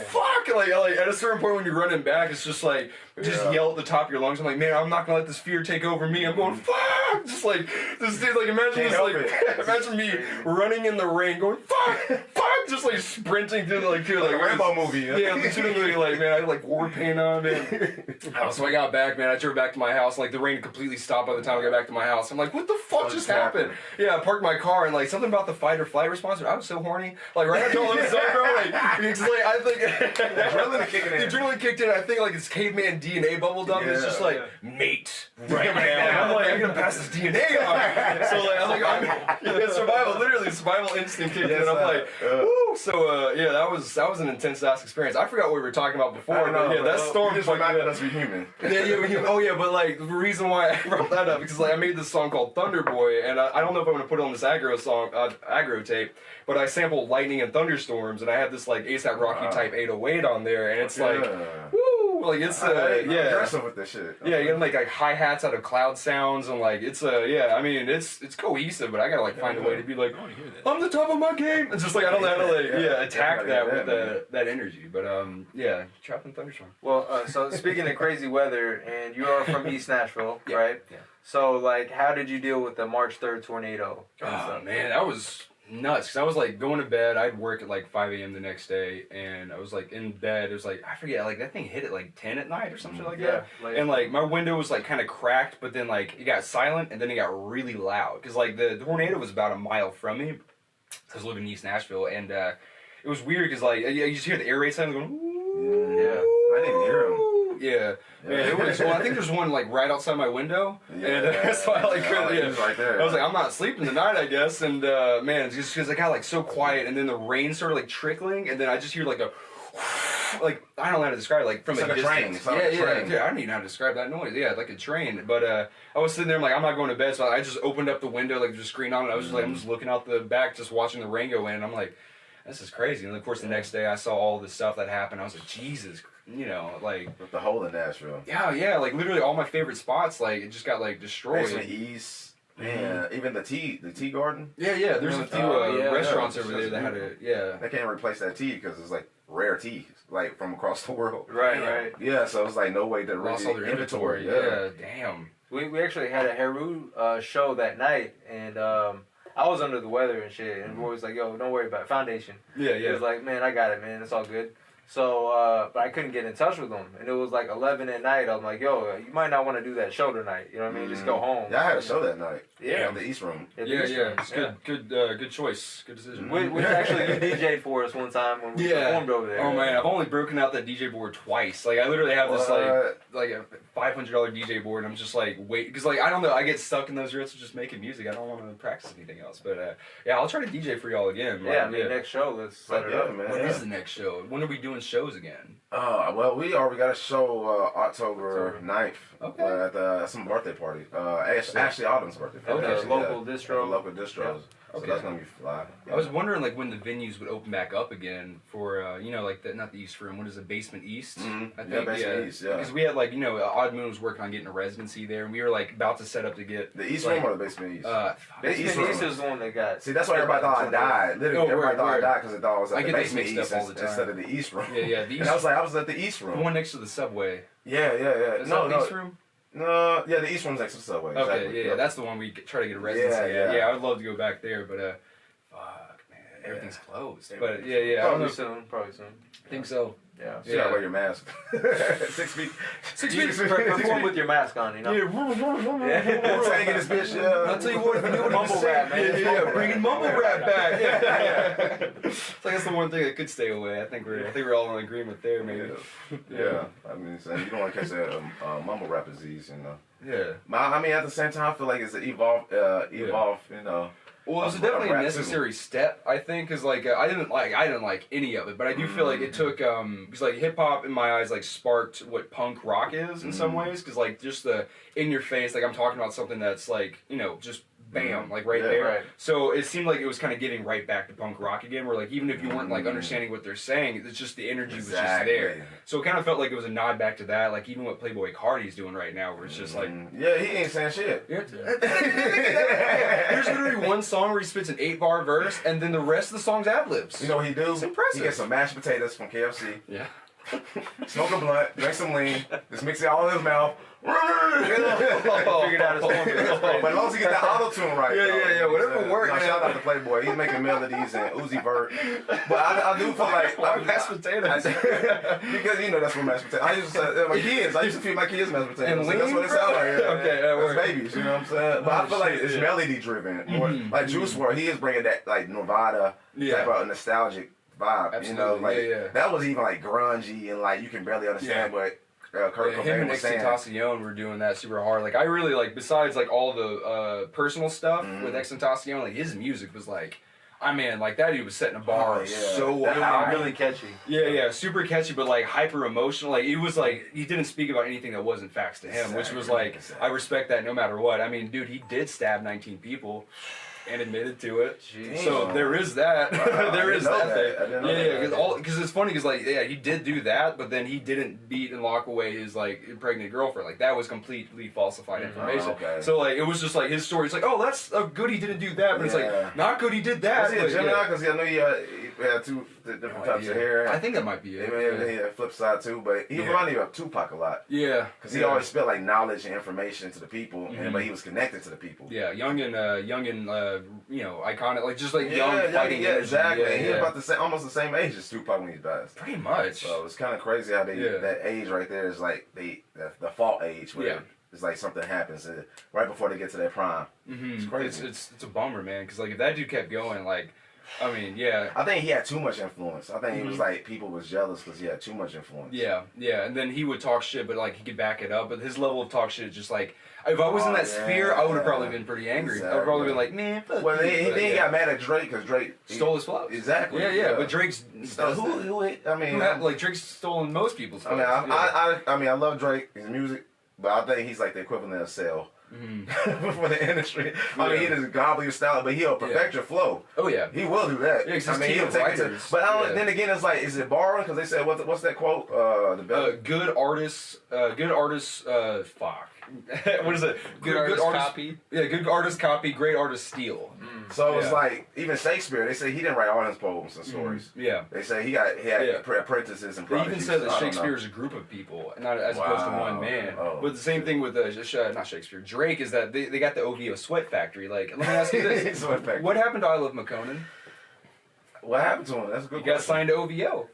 fuck! Like at a certain point when you're running back, it's just like, just yell at the top of your lungs. I'm like, man, I'm not gonna let this fear take over me. I'm going, fuck! Just like this dude, like imagine this, like imagine me running in the rain, going, fuck, fuck, just like sprinting through like a Rambo movie. Yeah, legitimately, like, man, I had like war paint on, man. So I got back, man. I drove back to my house. Like, the rain completely stopped by the time I got back to my house. I'm like, what the fuck just happened? Yeah, I parked my car, and like something about the fight or flight response. I was so horny. Like, right after all this stuff, bro. Like, it's like I think adrenaline kicking in. The adrenaline kicked in. I think like it's caveman DNA bubbled up. It's just like mate right now. I'm like, I'm gonna pass this DNA on. So like, survival. Literally, survival instinct kicked in. I'm like, woo. So yeah, that was an intense ass experience. I forgot what we were talking about before, but yeah, that storm just reminded us we're human. Oh yeah, but like the reason why I brought that up because like I made this song called Thunder Boy, and I don't know if I'm gonna put it on this aggro tape, but I sampled lightning and thunderstorms, and I had this like ASAP Rocky type 808 on there, and it's like, woo, like it's yeah, aggressive with this shit. Yeah, you get like hi hats out of cloud sounds, and like it's yeah, I mean it's cohesive, but I gotta like find a way to be like, I'm the top of my game. It's just like I don't know how to like attack that with that energy, but yeah, Trap and Thunderstorm. Well, so speaking of crazy weather, and you are from East Nashville, right? Yeah. So like, how did you deal with the March 3rd tornado? Oh man, that was nuts. Cause I was like going to bed. I'd work at like 5 a.m. the next day, and I was like in bed. It was like I forget, like that thing hit at like 10 at night or something like that. And like my window was like kind of cracked, but then like it got silent, and then it got really loud. Cause like the tornado was about a mile from me. I was living in East Nashville, and it was weird because like you just hear the air raid sound going. Yeah, I didn't hear him. Yeah, man, it was. Well, I think there's one like right outside my window, and so I like right there. I was like, I'm not sleeping tonight, I guess, and man, it's just because I got like so quiet, and then the rain started like trickling, and then I just hear like a. Like I don't know how to describe it, like from it's a like distance. Train. Yeah, I don't even know how to describe that noise. Yeah, like a train. But I was sitting there, I'm like, I'm not going to bed, so I just opened up the window, like the screen on, and I was just like, I'm just looking out the back, just watching the rain go in, and I'm like, this is crazy. And of course, the next day I saw all this stuff that happened. I was like, Jesus, you know, like with the whole of Nashville. Yeah, like literally all my favorite spots, like it just got like destroyed. East. Man, even the tea garden. Yeah, there's a few restaurants over there that had a They can't replace that tea because it's like rare tea, like from across the world. Right. Yeah, so it's like no way to lost all their inventory. Yeah, damn. We actually had a Heru show that night, and I was under the weather and shit, and Roy was like, "Yo, don't worry about it. Foundation." Yeah. He was like, "Man, I got it, man. It's all good." So, but I couldn't get in touch with him, and it was like 11 at night. I'm like, "Yo, you might not want to do that show tonight. You know what I mean? Just go home." Yeah, I had a show that night. Yeah, in the East Room. It's good choice, good decision. Which actually you DJ'd for us one time when we performed over there. Oh man, I've only broken out that DJ board twice. Like I literally have this like a $500 DJ board, and I'm just like because like I don't know, I get stuck in those roots of just making music. I don't want to practice anything else. But yeah, I'll try to DJ for y'all again. Yeah, I mean next show, let's set it up, man. When is the next show? When are we doing shows again? Well, we already got a show October 9th at some birthday party. Ashley Autumn's birthday party. Okay, local distro. Local distros. So that's gonna be fly. I was wondering like when the venues would open back up again for you know like not the East Room. What is it, Basement East? Mm-hmm. I think Basement East. Yeah. Because we had like Odd Moon was working on getting a residency there, and we were like about to set up to get the East Room or the Basement East. Basement East is the one that got. See, that's why everybody thought I died. Literally, everybody thought I died because they thought I was at the Basement East all the time. instead of the East Room. Yeah. The East and I was like, I was at the East Room. The one next to the subway. Yeah. Is that the East Room? No, yeah, the East Room's next to the subway. Okay, exactly. yeah, that's the one we try to get a residency. Yeah, I would love to go back there, but fuck, man, everything's closed. But yeah, Probably soon. I think so. Yeah. You gotta wear your mask. 6 feet. 6 feet. Perform with your mask on, you know? Yeah. Taking this bitch, I'll tell you what, if you know what Mumble rap, man. Yeah, bringing mumble rap back. Yeah. It's like that's the one thing that could stay away. I think we're all in agreement there, maybe. Yeah. I mean, so you don't want to catch that mumble rap disease, you know. Yeah. I mean, at the same time, I feel like it's an evolve, you know. Well, it was definitely a necessary step, I think, because like I didn't like any of it, but I do feel like it took because like hip hop in my eyes like sparked what punk rock is in some ways, because like just the in your face, like I'm talking about something that's like, you know, just bam, like right there. Right. So it seemed like it was kind of getting right back to punk rock again, where like even if you weren't like understanding what they're saying, it's just the energy was just there. So it kind of felt like it was a nod back to that, like even what Playboy Cardi's doing right now, where it's just like, yeah, he ain't saying shit. There's literally one song where he spits an 8-bar verse, and then the rest of the song's ad-libs. You know what he do? It's impressive. He gets some mashed potatoes from KFC. Yeah. Smoke a blunt, drink some lean, just mix it all in his mouth. Figured out his formula. But as long as he get that auto tune right, Yeah, whatever works. No, shout out to Playboy. He's making melodies and Uzi Vert. But I do feel like mashed potatoes. Because you know that's what mashed potatoes. I used to feed my kids mashed potatoes. And So that's what it sounds like. Yeah. Okay, that That's works. babies. You know what I'm saying? But I feel like it's melody driven. More like Juice WRLD, he is bringing that like Nirvana type of nostalgic vibe. Absolutely. You know, like Yeah. that was even like grungy and like you can barely understand what Kurt Him Cobain and was saying. Extentacion were doing that super hard. Like I really like, besides like all the personal stuff with Extentacion, like his music was like, I mean, like that dude was setting a bar so high. Really catchy. Yeah, super catchy, but like hyper emotional. Like it was like he didn't speak about anything that wasn't facts to him, which was like I respect that no matter what. I mean, dude, he did stab 19 people. And admitted to it. Jeez. So there is that. There is that thing. I didn't know that. Because it's funny because like he did do that, but then he didn't beat and lock away his like pregnant girlfriend. Like that was completely falsified information. Okay. So like it was just like his story. It's like, oh, that's good he didn't do that, but it's like not good he did that. Was he a Gemini? Because I know he had two different types of hair. I think that might be it. Maybe he had a flip side too, but he reminded me of Tupac a lot. Yeah. Because he always spilled like knowledge and information to the people, but he was connected to the people. Yeah, young and you know, iconic, like just like young fighting. Yeah, exactly. Yeah, he was about almost the same age as Tupac when he died. Pretty much. So it's kind of crazy how that age right there is like the default age where it's like something happens right before they get to their prime. It's crazy. It's a bummer, man. Because like if that dude kept going, like, I mean, yeah. I think he had too much influence. I think he was like people was jealous because he had too much influence. Yeah, and then he would talk shit, but like he could back it up. But his level of talk shit is just like, if I was in that sphere, I would have probably been pretty angry. Exactly. I would probably been like, man, fuck Well, you. he got mad at Drake because Drake stole his flows. Exactly. Yeah. But Drake's like Drake's stolen most people's I flows. mean, I love Drake, his music, but I think he's like the equivalent of Sell for the industry. I mean, he doesn't gobble your style, but he'll perfect your flow. Oh yeah, he will do that. Yeah, I mean, he'll take it to. But then again, it's like, is it borrowing? Because they said, what's that quote? Good artists. Fuck. What is it? Good artist copy. Yeah, good artist copy, great artist steal. So it's like, even Shakespeare, they say he didn't write all his poems and stories. Yeah. They say he had apprentices and They prodigies. even said that Shakespeare is a group of people, not as opposed to one man. But the same thing with not Shakespeare, Drake, is that they got the OVO Sweat Factory. Like, let me ask you this: what happened to I Love McConan? What happened to him? That's a good He got signed to OVO.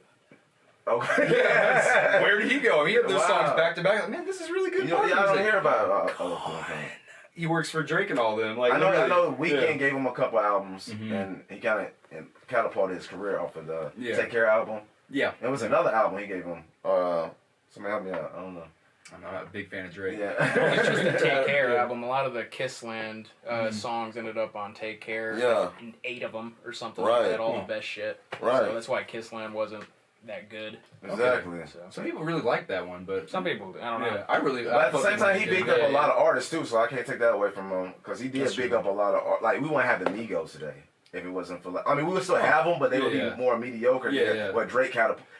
Okay. Yeah, where did he go? He had those songs back to back. Like, man, this is really good. I don't hear about He works for Drake and all them. Like, I know. Weeknd gave him a couple albums, and he kind of catapulted his career off of the Take Care album. Yeah. It was another album he gave him. Somebody help me out. I don't know. I'm not a big fan of Drake. Yeah. It's just the Take Care album. A lot of the Kissland songs ended up on Take Care. Yeah. 8 of them or something Right. like that. All the best shit. Right. So that's why Kissland wasn't that good. Exactly. So. Some people really like that one, but Some people, I don't know. yeah, I really. But at the same time, he bigged up a lot of artists too, so I can't take that away from him because he did That's big true. up a lot of art. Like we wouldn't have the Migos today if it wasn't for. I mean, we would still have them, but they would be more mediocre. Yeah. What Drake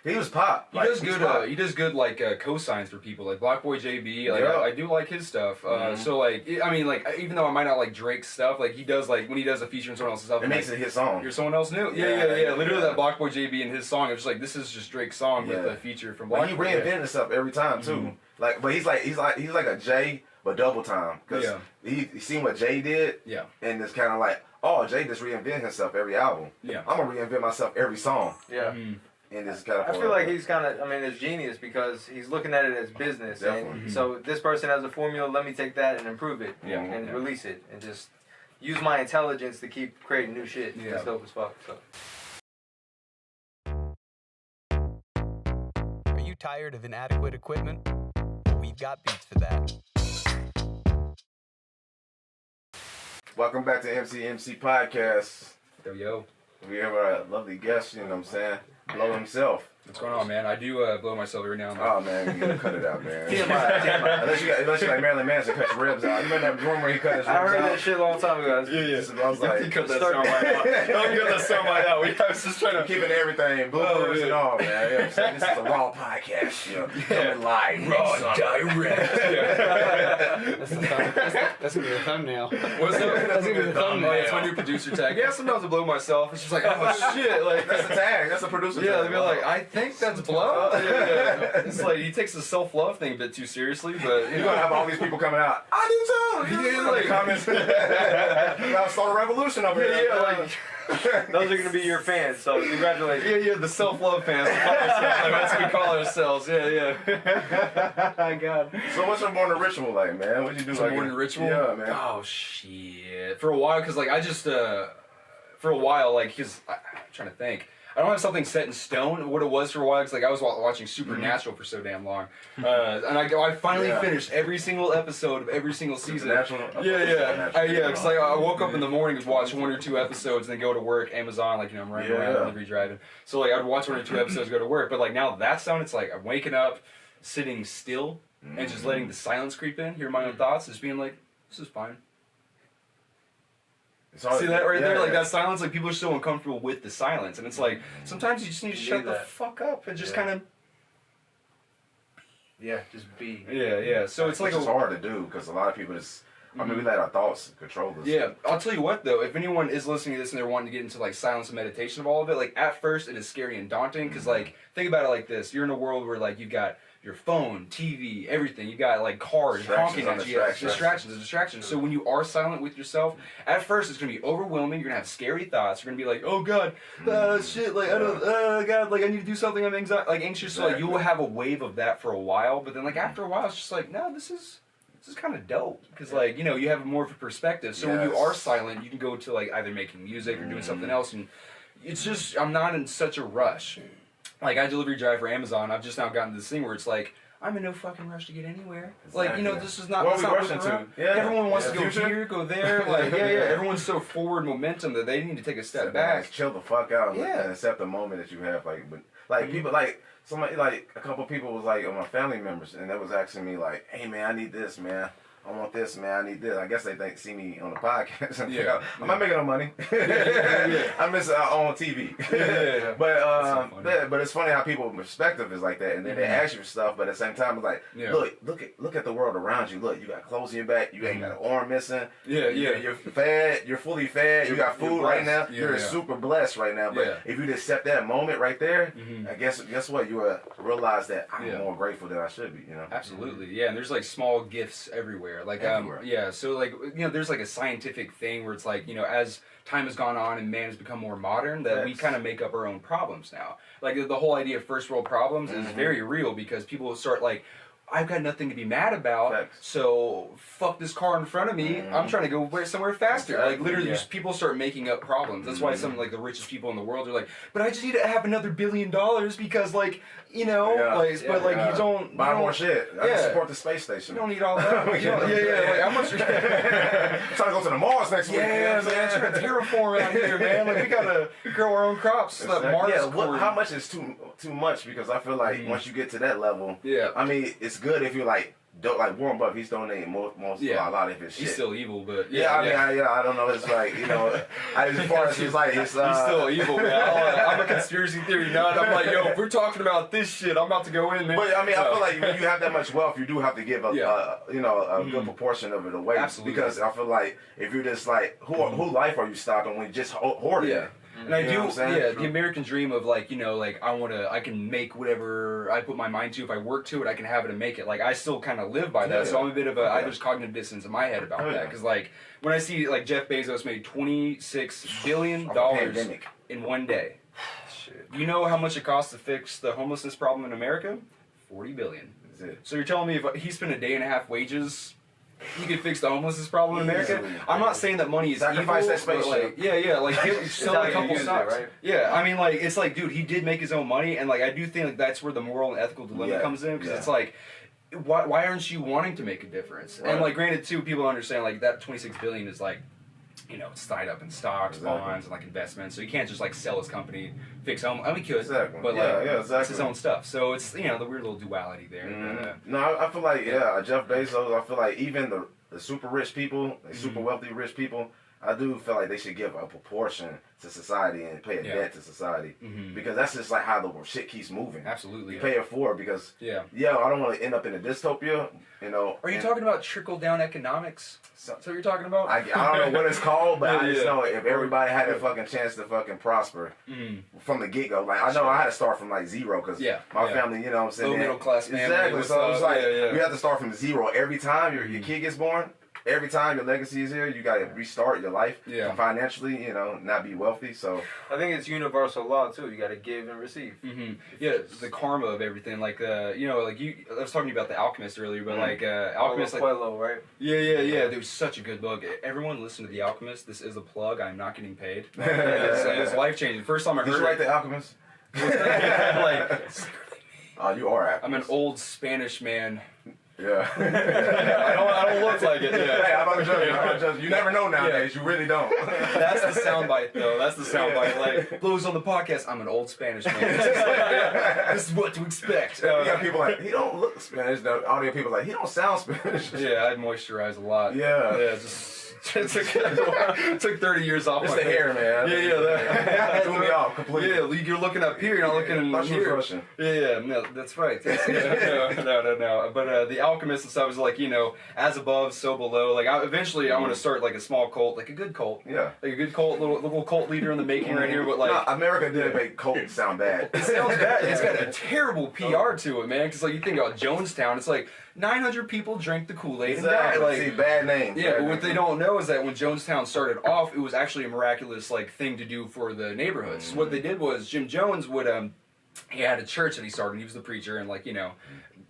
he was pop. He does good. He does good like cosigns for people, like Black Boy JB. Like I do like his stuff. So like, I mean, like even though I might not like Drake's stuff, like he does like when he does a feature on someone else's stuff, It makes it his song. You're someone else new. Yeah. Literally, that Black Boy JB and his song. It's just like this is just Drake's song with the feature from Black He Boy. reinvented himself every time too. Like, but he's like a Jay, but double time because he seen what Jay did. Yeah. And it's kind of like, oh, Jay just reinvented himself every album. Yeah. I'm gonna reinvent myself every song. Yeah. in this kind of. I feel like he's kind of, I mean, it's genius because he's looking at it as business. Definitely. And so this person has a formula, let me take that and improve it and release it and just use my intelligence to keep creating new shit. Yeah. That's dope as fuck. So. Are you tired of inadequate equipment? We've got beats for that. Welcome back to MC2MC Podcast. Yo. We have a lovely guest, you know what I'm saying? Bleaux himself. What's going on, man? I do blow myself every now and then. Oh man, you gotta cut it out, man. TMI. Unless you like Marilyn Manson, cut your ribs out. You remember that one where he cut his ribs out? I heard that shit a long time ago. Yeah. I was like, Don't cut that sound right out. Don't cut that sound right out. I was just trying to keeping everything, bloopers and all, man. You know what I'm saying? This is a raw podcast, you know, coming live. raw direct. That's gonna be the thumbnail. What's that? That's gonna be the thumbnail. It's my new producer tag. Yeah, sometimes I blow myself. It's just like, oh shit, like That's the tag. That's the producer yeah, tag. they'd be like, I think that's Blow. Yeah. It's like he takes the self-love thing a bit too seriously, but You're gonna have all these people coming out. I do too. Yeah, like- comments. I'll start a revolution over here. yeah, like Those are going to be your fans, so congratulations. yeah, the self-love fans. That's what we call ourselves. Yeah. God. So what's your morning ritual like, man? What'd you do? Some like morning ritual? Yeah, man. Oh shit. For a while, cause like I just for a while, like I'm trying to think. I don't have something set in stone. What it was for a while, because like I was watching Supernatural for so damn long, and I finally finished every single episode of every single season. Supernatural? Yeah. Because like I woke up in the morning and watch 1 or 2 episodes, and then go to work. Amazon, like I'm running around, delivery driving. So like I'd watch 1 or 2 episodes, go to work. But like now that's done, it's like I'm waking up, sitting still, and just letting the silence creep in, hear my own thoughts, just being like, this is fine. See that right there? Like that silence, like people are so uncomfortable with the silence. And it's like, sometimes you just need to shut the fuck up and just kind of... Yeah, just be. Yeah. So it's like it's hard to do because a lot of people just... I mean, we let our thoughts control us. Yeah, I'll tell you what though, if anyone is listening to this and they're wanting to get into like silence and meditation of all of it, like at first it is scary and daunting because like, think about it like this. You're in a world where like you've got your phone, TV, everything. You got like cars honking at you. Distractions. So when you are silent with yourself, at first it's gonna be overwhelming. You're gonna have scary thoughts. You're gonna be like, oh god, shit, like I don't, god, like I need to do something. I'm anxious. Exactly. So like you will have a wave of that for a while, but then like after a while, it's just like, no, this is kind of dope because like you know you have more of a perspective. So when you are silent, you can go to like either making music or doing something else, and it's just I'm not in such a rush. Like I delivery drive for Amazon. I've just now gotten to this thing where it's like I'm in no fucking rush to get anywhere. Like you know this is not. What are we not rushing to? Yeah. Everyone wants to go Future? here, go there. Like everyone's so forward momentum that they need to take a step back. Chill the fuck out and Yeah. accept the moment that you have. Like people like somebody like a couple people was like my family members and they was asking me like, hey man, I need this, man. I want this, man. I need this. I guess they see me on the podcast. And I'm not making no money. I miss on TV. But it's funny how people's perspective is like that, and then they ask you for stuff, but at the same time, it's like, look at the world around you. Look, you got clothes in your back. You ain't got an arm missing. You're fed. You're fully fed. You got food right now. You're super blessed right now. But if you accept that moment right there, I guess what you will realize that I'm more grateful than I should be. You know. Absolutely, yeah. And there's like small gifts everywhere. Like so like you know there's like a scientific thing where it's like you know as time has gone on and man has become more modern that we kind of make up our own problems now. Like the whole idea of first world problems is very real because people will start like I've got nothing to be mad about, so fuck this car in front of me. I'm trying to go somewhere faster. Like literally, people start making up problems. That's why some like the richest people in the world are like, but I just need to have another $1 billion because like you know, you don't buy more shit. I can support the space station. You don't need all that. Like, how much? I'm trying to go to the Mars next week. Yeah, man, trying to terraform out here, man. Like we gotta grow our own crops. So that Mars how much is too much? Because I feel like once you get to that level, I mean, it's good if you like Warren Buffett. He's donating a lot of his shit. He's still evil, but I don't know. It's like as far as he's like, he's still evil, man. I'm a conspiracy theory nut. I'm like, yo, if we're talking about this shit, I'm about to go in, man. But I mean, I feel like when you have that much wealth, you do have to give a good proportion of it away. Absolutely. Because I feel like if you're just like, who life are you stocking when you just hoarding? Yeah. And I do, the American dream of like, you know, like I can make whatever I put my mind to. If I work to it, I can have it and make it. Like I still kind of live by that. So I'm a bit of there's cognitive dissonance in my head about that. Because like when I see like Jeff Bezos made $26 billion in one day. shit. You know how much it costs to fix the homelessness problem in America? $40 billion. That's it. So you're telling me if he spent a day and a half wages, he could fix the homelessness problem in America? Easily. I'm not saying that money is Sacrifice evil, that spaceship. but like, yeah, like sell how a you couple use it, stocks. right? Yeah, I mean, like, it's like, dude, he did make his own money, and like, I do think like that's where the moral and ethical dilemma comes in, because it's like, why aren't you wanting to make a difference? Right. And like, granted, too, people understand like that 26 billion is like, you know, it's tied up in stocks, bonds, and like investments. So you can't just like sell his company, fix home. I mean, he could, but like, it's his own stuff. So it's, you know, the weird little duality there. No, I feel like Jeff Bezos. I feel like even the super rich people, the super wealthy rich people, I do feel like they should give a proportion to society and pay a debt to society, because that's just like how the shit keeps moving. Absolutely, you pay it forward because I don't want to end up in a dystopia. You know, are you talking about trickle down economics? That's what you're talking about? I don't know what it's called, but I just know if everybody had a fucking chance to fucking prosper from the get go. Like I know I had to start from like zero because my family, you know what I'm saying, low middle class family. Exactly. So it's like we have to start from zero every time your kid gets born. Every time your legacy is here, you gotta restart your life financially, you know, not be wealthy. So I think it's universal law too. You gotta give and receive. Yeah, the karma of everything. Like you know, like I was talking about The Alchemist earlier, but like Alchemist, like Coelho, right? Yeah. It was such a good book. Everyone listen to The Alchemist. This is a plug. I'm not getting paid. It's life changing. First time I heard did you write The Alchemist? like, oh, you are. I'm an old Spanish man. Yeah. I don't look like it. Yeah. Hey, I'm not joking. You never know nowadays. You really don't. That's the soundbite, though. That's the soundbite. Like, Bleaux on the podcast, I'm an old Spanish man. This is what to expect. You got people like, he don't look Spanish. The audio people like, he don't sound Spanish. Yeah, I moisturize a lot. Yeah. It took 30 years off it's my the face. hair, man. Yeah. Threw me off completely. Yeah, you're looking up here, you're not looking in here. Russian. Yeah, no, that's right. No. But The Alchemist and stuff was like, you know, as above, so below. Like, eventually, I want to start like a small cult, like a good cult. Yeah. Like a good cult, little cult leader in the making right here. But like, no, America did make cult sound bad. It sounds bad. It's got a terrible PR to it, man. Because like you think about Jonestown, it's like 900 people drank the Kool-Aid and died. Like, see, bad name. Yeah, but what they don't know is that when Jonestown started off, it was actually a miraculous like thing to do for the neighborhoods. So what they did was Jim Jones would he had a church that he started. He was the preacher, and like, you know,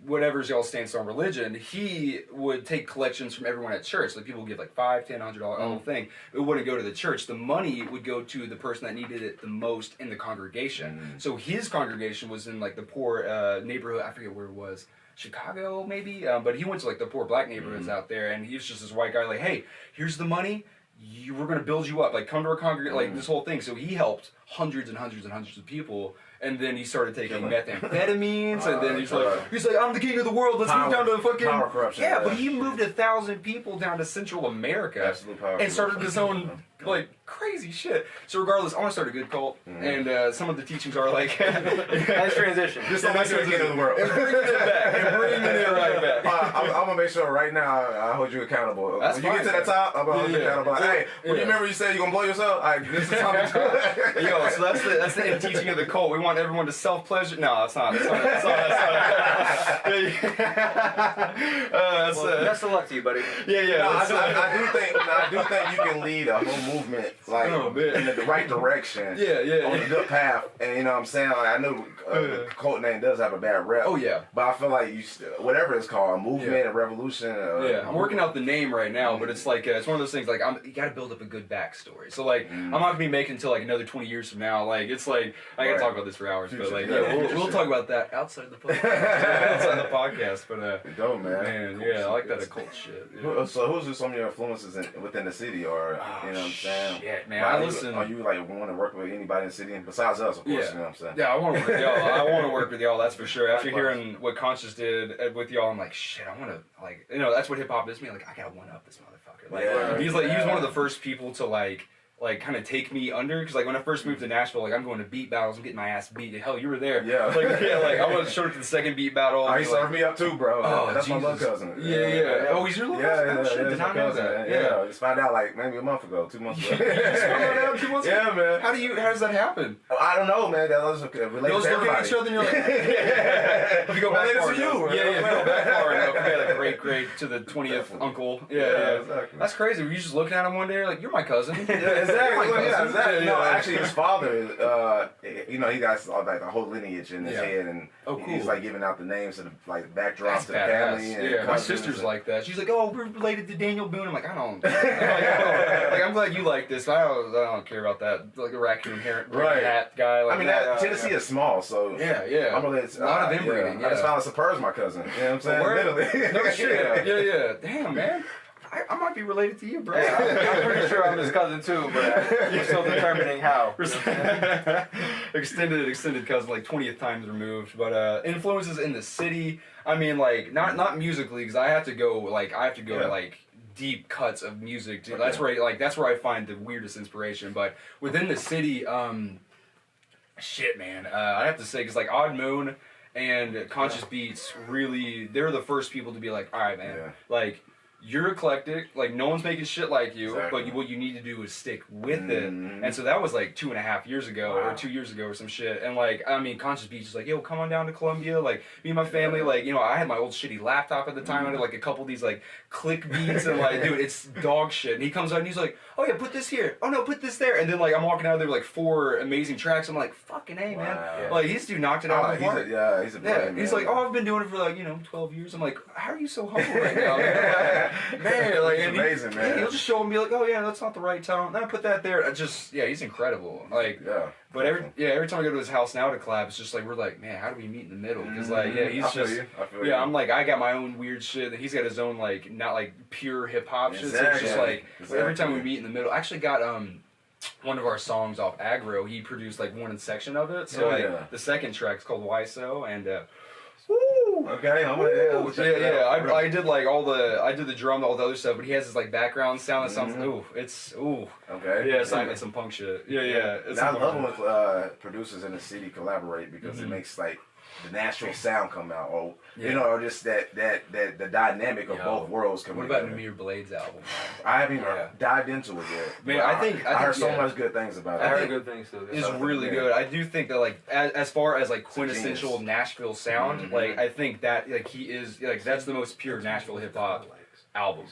whatever's y'all stance on religion, he would take collections from everyone at church. Like people would give like $5, $10, $100, the whole thing. It wouldn't go to the church. The money would go to the person that needed it the most in the congregation. So his congregation was in like the poor neighborhood. I forget where it was. Chicago, maybe? But he went to like the poor black neighborhoods out there, and he was just this white guy like, hey, here's the money. We're going to build you up. Like, come to our congregation. Like, this whole thing. So he helped hundreds and hundreds and hundreds of people. And then he started taking methamphetamines, and then he's like, I'm the king of the world. Let's move down to fucking power corruption. Yeah, but he moved 1,000 people down to Central America, Absolute power and started corruption. his own like crazy shit. So regardless, I want to start a good cult, and some of the teachings are like, nice transition. Just don't make sure the king of the world. and bringing it back, and bringing it right back. I'm gonna make sure right now I hold you accountable. That's when you fine, get to the top, I'm gonna hold you accountable. Like, hey, when you remember you said you're gonna blow yourself? This is how we do it. Yo, so that's the end teaching of the cult. We want everyone to self-pleasure. No, that's not. That's Best of luck to you, buddy. Yeah. No, I do think you can lead a whole movement like in the right direction. Yeah. On the good path, and you know what I'm saying. Like, I know the cult name does have a bad rep. Oh yeah. But I feel like whatever it's called, a movement, a revolution. I'm working out the name right now, but it's like it's one of those things. Like you got to build up a good backstory. So like I'm not gonna be making until like another 20 years from now. Like it's like I gotta talk about this for hours, but like we'll talk about that outside the podcast. But dope, man. I like that occult shit. Yeah. So who's some of your influences within the city, or you know what I'm saying? Shit, man. Are you like want to work with anybody in the city besides us, of course? You know what I'm saying? Yeah, I want to work with y'all. I want to work with y'all. That's for sure. After hearing what Conscious did with y'all, I'm like, shit. I want to like, you know, that's what hip hop is to me. Like, I gotta one up this motherfucker. Like, he was one of the first people to like kind of take me under, because like when I first moved to Nashville, like I'm going to beat battles, I'm getting my ass beat. Hell, you were there. Yeah. Like I was showed up to the second beat battle. He served me up too, bro. Oh, that's Jesus. my little cousin. Yeah. Oh, he's your little cousin? Oh, shit, did not know that. Yeah. Just found out like maybe a month ago, 2 months ago. You just found that out 2 months ago? Yeah, man. How does that happen? I don't know, man. That was related Those to look everybody. at each other and you're like, if you go back far to you. enough. Yeah, if you go back far enough. Okay, like great to the 20th uncle. Yeah, exactly. That's crazy. Were you just looking at him one day, like, you're my cousin? Yeah, exactly. You're my cousin. Exactly. No, actually, his father, he got all, like, the whole lineage in his head, and he's like giving out the names to the backdrops to the family. And my sister's like that. She's like, oh, we're related to Daniel Boone. I'm like, I don't. Like, I'm glad you like this. I don't care about that. Like a raccoon hat guy. Like, Tennessee is small, so yeah. I'm related. A lot of inbreeding. I just found out Super's my cousin. You know what I'm saying? Literally. No shit. Yeah. Damn, man. I might be related to you, bro. I'm pretty sure I'm his cousin too, but we're still determining how. Extended cousin, like 20th times removed. But influences in the city. I mean, like not musically, because I have to go to like deep cuts of music. Too. That's where I find the weirdest inspiration. But within the city, shit, man. I have to say, because like Odd Moon and Conscious Beats, really, they're the first people to be like, all right, man, like. You're eclectic, like no one's making shit like you, but what you need to do is stick with it. And so that was like 2.5 years ago, or 2 years ago, or some shit. And like, I mean, Conscious Beach is like, yo, come on down to Columbia. Like, me and my family, like, you know, I had my old shitty laptop at the time. I had like a couple of these like click beats, and like, dude, it's dog shit. And he comes out and he's like, oh yeah, put this here. Oh no, put this there. And then like, I'm walking out there with like 4 amazing tracks. I'm like, fucking A, man. Like, this dude knocked it out of the park. He's a brain, he's like, oh, I've been doing it for like, 12 years. I'm like, how are you so humble right now, man? Like, he's amazing, man. He'll just show him and be like, oh yeah, that's not the right tone. Then I put that there. He's incredible. Like, but every time I go to his house now to collab, it's just like we're like, man, how do we meet in the middle? Because like, he's just I'm like, I got my own weird shit, and he's got his own like not like pure hip hop shit. So it's just like every time we meet in the middle. I actually got one of our songs off Aggro. He produced like one section of it. So the second track's called Why So, and okay, I did like I did the drum, all the other stuff, but he has this like background sound that sounds some punk shit. I love when producers in the city collaborate, because it makes like the natural sound come out, or or just that the dynamic of both worlds come. What about Namir Blade's album? I haven't even dived into it yet. Man, I think I heard so much good things about it. I heard good things too. It's really good. I do think that like as far as like quintessential Nashville sound, like I think that like he is like that's the most pure Nashville hip hop album.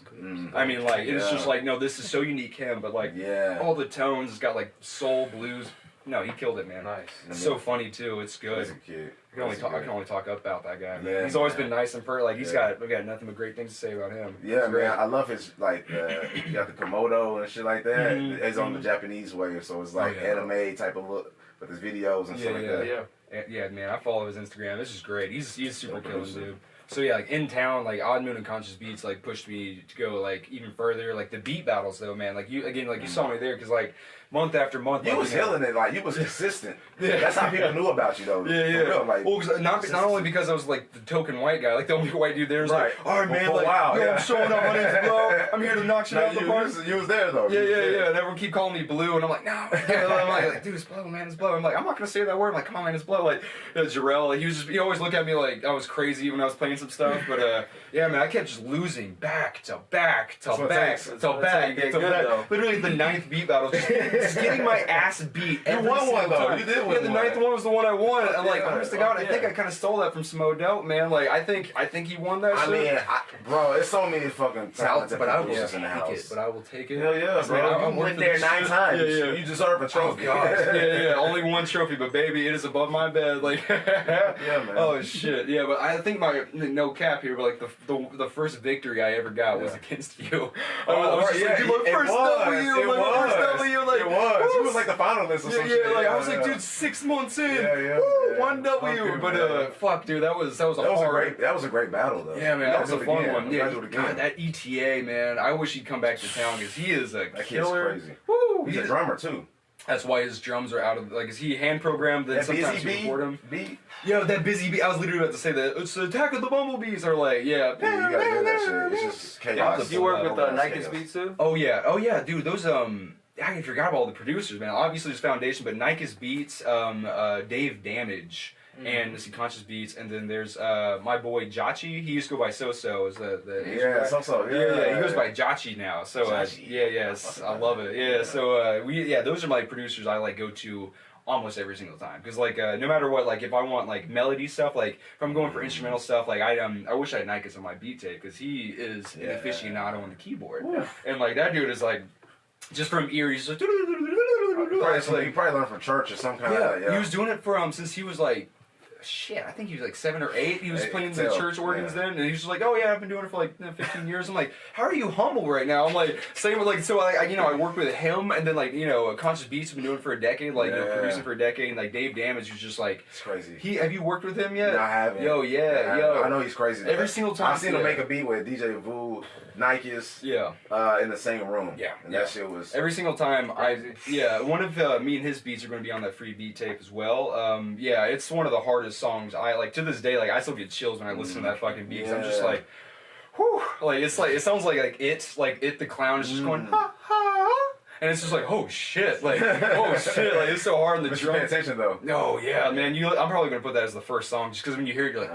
I mean, like it's just like, no, this is so unique him, but like all the tones, it's got like soul, blues. No, he killed it, man. Nice. It's so funny too. It's good. He's a kid. I can only talk about that guy. Man. Yeah, he's always been nice and like we got nothing but great things to say about him. Yeah, man. I love his like he got the Komodo and shit like that. It's on the Japanese way, so it's like anime type of look with his videos and stuff like that. Yeah, man. I follow his Instagram. This is great. He's super killing, dude. So yeah, like in town, like Odd Moon and Conscious Beats like pushed me to go like even further. Like the beat battles though, man. Like you saw me there, because like month after month. You was killing it, like you was consistent. That's how people knew about you though. Real, like, well, not only because I was like the token white guy, like the only white dude there was like, all right, man, like, I'm showing up, my name's Bleaux, I'm here to knock shit out of the park. You was there though. Yeah. And everyone keep calling me Blue, and I'm like, no. I'm like, dude, it's Bleaux, man, it's Bleaux. I'm like, I'm not gonna say that word. I'm like, come on, man, it's Bleaux. Like Jarrell, like he always looked at me like I was crazy when I was playing some stuff, but yeah, man, I kept just losing back to back. Literally the 9th beat battle, just getting my ass beat. You won one though. You did win. Yeah, the 9th one was the one I won. I'm like, honest to God, I think I kind of stole that from Smo Dope, man. Like, I think he won that shit. I mean, bro, there's so many fucking talented producers in the house. But I will take it. Hell yeah, bro. You went there 9 times. Yeah. You deserve a trophy. Oh, God. yeah. Only one trophy, but baby, it is above my bed. Like, yeah, man. Oh shit. Yeah, but I think my no cap here, but like the first victory I ever got was against you. It was like the finalist or something. Yeah, like I was like, dude, 6 months in. Woo, 1 W. But fuck, dude, that was a great battle though. Yeah, man, that was a fun one. Yeah, God, that ETA, man. I wish he'd come back to town, because he is a killer. Kid's crazy. Woo, he's a drummer too. That's why his drums are out of is he hand programmed? Then sometimes you record him. Beat. Yeah, that busy beat. I was literally about to say that. It's the Attack of the Bumblebees. Or like, you gotta hear that shit. It's just chaos. You work with Nike's beats too? Oh yeah, dude. Those I forgot about all the producers, man. Obviously, there's Foundation, but Nike's Beats, Dave Damage, and Conscious Beats, and then there's my boy Jachi. He used to go by So-So as the Asian guy. So-So. Yeah, he goes by Jachi now. So Jachi. I love it. Yeah, so those are my producers I like go to almost every single time. Because like no matter what, like if I want like melody stuff, like if I'm going for instrumental stuff, like I wish I had Nikes on my beat tape because he is an aficionado on the keyboard, and like that dude is like just from ear, he's like. You probably learned from church or some kind of. Yeah. He was doing it for since he was like. Shit, I think he was like 7 or 8. He was playing the church organs then, and he was just like, "Oh yeah, I've been doing it for like 15 years." I'm like, "How are you humble right now?" I'm like, same with like, so I worked with him, and then like Conscious Beats have been doing it for a decade, like producing for a decade, and like Dave Damage was just like, it's crazy. Have you worked with him yet? No, I haven't. Yo, I know he's crazy. Every single time I've seen him make a beat with DJ Vu, Nikes, in the same room. And that shit was every single time. One of me and his beats are going to be on that free beat tape as well. It's one of the hardest songs. I like to this day. Like I still get chills when I listen to that fucking beat. I'm just like, whew. Like it's like it sounds like the clown is just going ha ha. And it's just like, oh shit, like, oh shit, like it's so hard in the drum. Pay attention though. No, yeah, man. I'm probably gonna put that as the first song, just because when you hear it, you're like,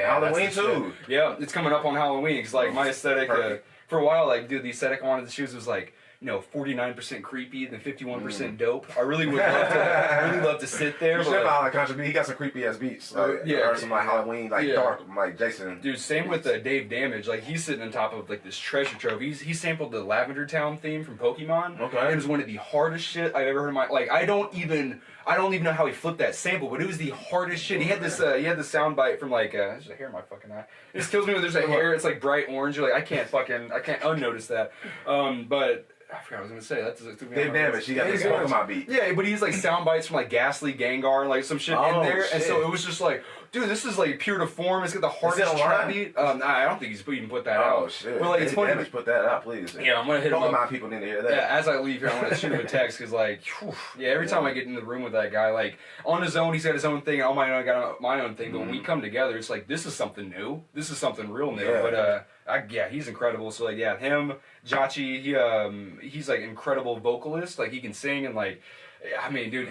Halloween too. Yeah, it's coming up on Halloween because like my aesthetic for a while, like dude, the aesthetic I wanted to choose was like 49% creepy, then 51% dope. I really would love to sit there. You should have like Country Beat. He got some creepy ass beats. Or some like Halloween, like dark, like Jason. Dude, same with Dave Damage. Like he's sitting on top of like this treasure trove. He sampled the Lavender Town theme from Pokemon. Okay. It was one of the hardest shit I've ever heard in my like. I don't even know how he flipped that sample, but it was the hardest shit. He had this sound bite from like there's a hair in my fucking eye. It just kills me when there's a hair. It's like bright orange. You're like I can't unnotice that. But I forgot what I was gonna say. That's Dave Damage. He got this Pokemon beat. Yeah, but he's like sound bites from like Ghastly Gengar and like some shit in there, and so it was just like, dude, this is like pure to form. It's got the hardest trap beat. I don't think he's even put that out. Oh shit! Well, like it's funny. Damage, put that out, please. Yeah, I'm gonna hit him up. Pokemon people need to hear that. Yeah, as I leave here, I'm gonna shoot him a text because like, every time I get in the room with that guy, like on his own, he's got his own thing. All I got my own thing. But when we come together, it's like this is something new. This is something real new. Yeah. But he's incredible. So like, him, Jachi, he's like incredible vocalist. Like he can sing and like, I mean, dude,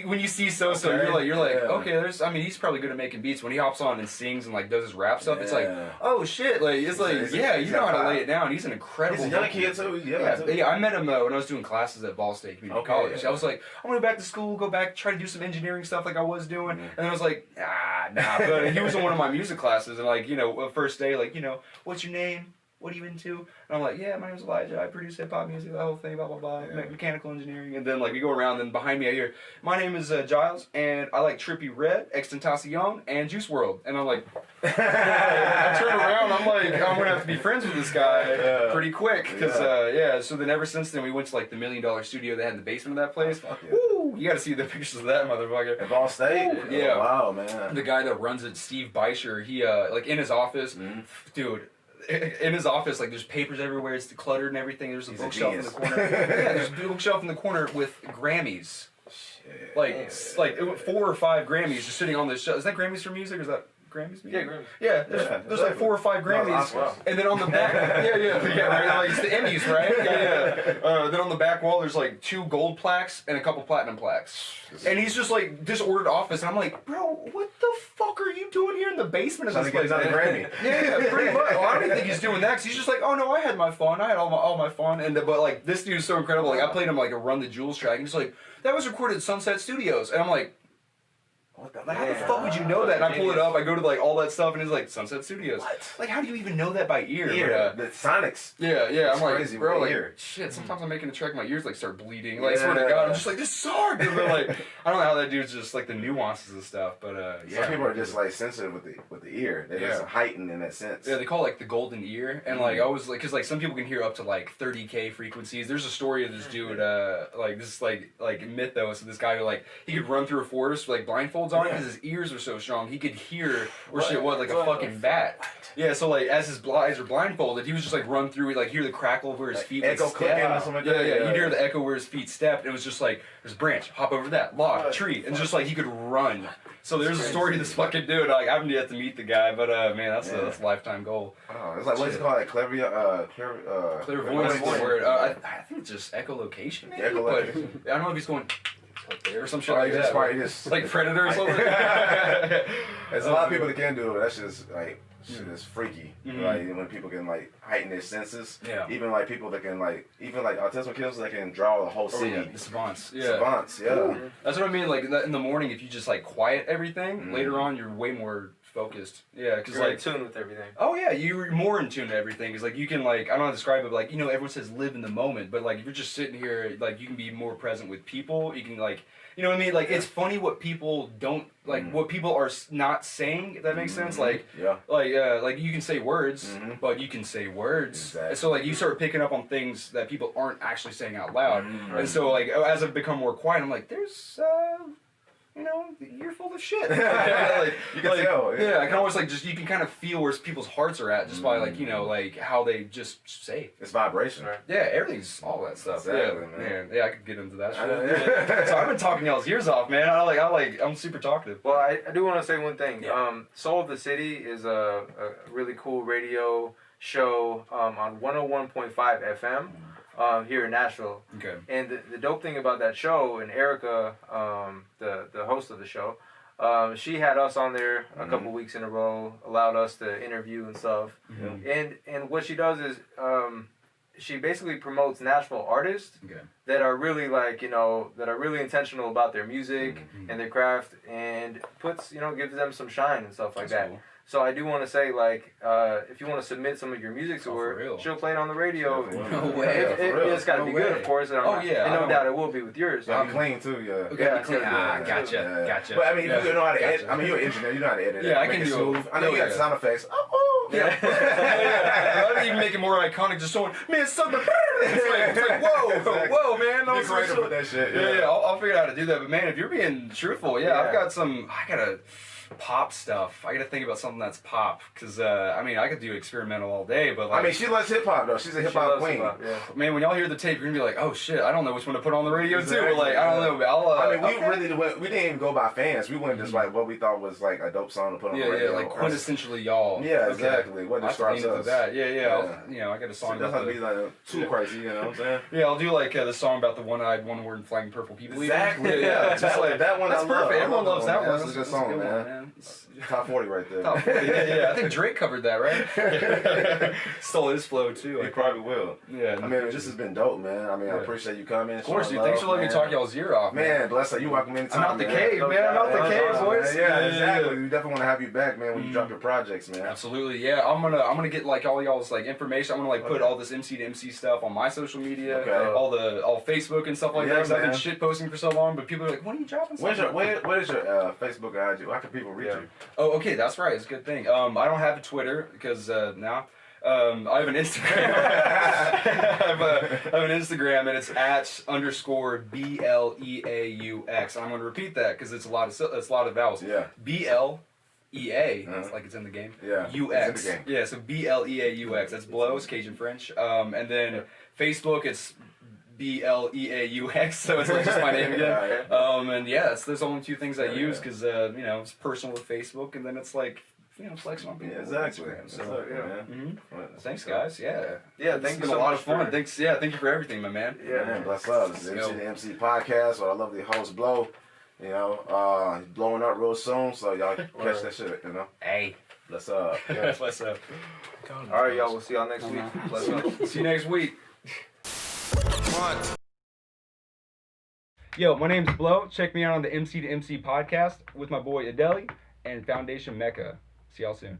when you see So-So, you're like, okay, he's probably good at making beats. When he hops on and sings and like does his rap stuff, it's like, oh shit, like it's like, you know how to lay it down. He's an incredible. He's a young kid too. Yeah. I met him when I was doing classes at Ball State Community College. I was like, I'm gonna go back to school, go back, try to do some engineering stuff like I was doing, and then I was like, nah. But he was in one of my music classes, and like, first day, like, what's your name? What are you into? And I'm like, my name's Elijah. I produce hip-hop music, the whole thing, blah, blah, blah. Mechanical engineering. And then, like, we go around, and behind me I hear, my name is Giles, and I like Trippie Redd, Extentacion, and Juice WRLD. And I'm like, I turn around, I'm like, I'm going to have to be friends with this guy pretty quick. Because, so then ever since then, we went to, like, the $1 Million studio they had in the basement of that place. Woo! You got to see the pictures of that motherfucker. At Ball State? Yeah. Oh, wow, man. The guy that runs it, Steve Beischer, he, like, in his office, dude, in his office, like, there's papers everywhere. It's cluttered and everything. There's a bookshelf in the corner. There's a bookshelf in the corner with Grammys. Shit. Like 4 or 5 Grammys just sitting on this shelf. Is that Grammys for music or is that Grammys? Yeah, Grammys. Yeah, there's like 4 or 5 Grammys. No, and then on the back, right, like it's the Emmys, right? Then on the back wall, there's like 2 gold plaques and a couple platinum plaques. And he's just like disordered office, and I'm like, bro, what the fuck are you doing here in the basement of this place? Another Grammy. Yeah, pretty much. Well, I don't even think he's doing that, because he's just like, oh no, I had my fun. I had all my fun. And but like this dude is so incredible. Like I played him like a Run the Jewels track, and he's like, that was recorded at Sunset Studios, and I'm like, how the fuck would you know that? And I pull it up, I go to like all that stuff, and it's like Sunset Studios. What? Like, how do you even know that by ear? The Sonics. Yeah. I'm like, crazy, bro, like, ear. shit. Sometimes I'm making a track, my ears like start bleeding. Like, swear to God, I'm just like, this is hard. And they're like, I don't know how that dude's just like the nuances of stuff, but some people are just like sensitive with the ear. They're just heightened in that sense. Yeah, they call it like the golden ear, and like I was like, because like some people can hear up to like 30K frequencies. There's a story of this dude, like this like mythos of this guy who like he could run through a forest with like blindfolds on because his ears are so strong he could hear where shit was like a fucking bat. Yeah, so like as his eyes were blindfolded, he was just like run through, like hear the crackle of where his feet echo would step. or something like that. You'd hear the echo where his feet stepped. It was just like there's a branch, hop over that log, tree, and just like he could run. So there's a story of this fucking dude. Like I haven't yet to meet the guy, but man, that's a lifetime goal. Oh, it's like what's it called? Like clairvoyance. Word. I think it's just echolocation. Maybe, but I don't know if he's going or some shit like that. Like Predator or something. There's a lot of people that can do it. That shit is freaky. Like when people can like heighten their senses. Yeah. Even like people that can like autism kids that can draw the whole city. The savants. Yeah. Savants. Yeah. That's what I mean. Like in the morning, if you just like quiet everything, later on you're way more focused. Yeah, because You're like in tune with everything. Oh yeah, you're more in tune to everything. Because like you can like I don't know how to describe it, but like everyone says live in the moment, but like if you're just sitting here, like you can be more present with people. You can like. You know what I mean? Like, it's funny what people don't, like, what people are not saying, if that makes sense. Like, like you can say words, but you can say words. Exactly. And so, like, you start picking up on things that people aren't actually saying out loud. And so, like, as I've become more quiet, I'm like, there's, you're full of shit. Like, you can tell. Yeah, I can always, like, you can kind of feel where people's hearts are at just by, like, like, how they just say. It's vibration. Right. Yeah, everything's all that stuff. Exactly, yeah, man. Yeah, I could get into that shit. So I've been talking y'all's ears off, man. I'm super talkative. Well, I do want to say one thing. Yeah. Soul of the City is a really cool radio show on 101.5 FM. Here in Nashville. Okay. And the dope thing about that show, and Erica, the host of the show, she had us on there a couple weeks in a row, allowed us to interview and stuff. And what she does is she basically promotes Nashville artists that are really like, that are really intentional about their music and their craft, and puts, gives them some shine and stuff like that. Cool. So I do want to say, like, if you want to submit some of your music to her, she'll play it on the radio. No way. It's got to be good, of course. And no doubt it will be with yours. Yeah, clean too, yeah. Okay, clean. Gotcha. But I mean, you know how to edit. I mean, you're an engineer. You know how to edit. Yeah, I can do it. I know you got sound effects. Yeah. I would even make it more iconic. Just showing, man, something. It's like, whoa, man. Be creative with that shit. Yeah, I'll figure out how to do that. But man, if you're being truthful, I gotta pop stuff. I gotta think about something that's pop, because I could do experimental all day, but like, she loves hip hop though. She's a hip hop queen. Man, when y'all hear the tape, you're gonna be like, oh shit, I don't know which one to put on the radio too. But like, I don't know. But we didn't even go by fans. We went just like what we thought was like a dope song to put on the radio. Yeah, like quintessentially y'all. Yeah, exactly. What describes us. That. Yeah. I got a song. So it doesn't have to be like too crazy, you know what I'm saying? Yeah, I'll do like the song about the one-eyed, one-word flying purple people. Exactly. Yeah. Just like that one. That's perfect. Everyone loves that one. That's a good song, man. Top 40 right there. Top 40. Yeah. I think Drake covered that, right? Stole his flow too. He probably will. Yeah. I mean, this has been dope, man. I mean, I appreciate you coming. Of course, dude. Thanks for letting me talk y'all's ear off, man. Bless her. You welcome anytime. I'm out the cave, man. I'm out the cave, boys. Yeah, exactly. We definitely want to have you back, man, when you drop your projects, man. Absolutely. Yeah, I'm gonna get like all y'all's like information. I'm gonna like put all this MC2MC stuff on my social media, all Facebook and stuff like that. Because I've been shit posting for so long, but people are like, when are you dropping stuff? What is your Facebook IG? How can people reach you? Oh, okay, that's right. It's a good thing. I don't have a Twitter because now I have an Instagram. I have an Instagram, and it's @_BLEAUX. And I'm going to repeat that because it's a lot of vowels. Yeah. BLEA. It's like it's in the game. Yeah. UX. It's in the game. Yeah. So BLEAUX. That's Bleaux, Cajun French. And then Facebook, it's BLEAUX, so it's like just my name again. And there's only two things I use because it's personal with Facebook, and then it's like flexing on people. Yeah, exactly. Instagram. So thanks, guys. Yeah. Thank It's you been so a lot much of fun. for- Thanks. Yeah, thank you for everything, my man. Yeah, man. Bless up. This is MC2MC Podcast. What I love the host Bleaux. He's blowing up real soon, so y'all catch that shit. Hey. Bless up. Yeah. Bless up. All right, y'all. We'll see y'all next week. Bless up. See you next week. Yo, my name's Bleaux. Check me out on the MC2MC podcast with my boy Adeli and Foundation Mecca. See y'all soon.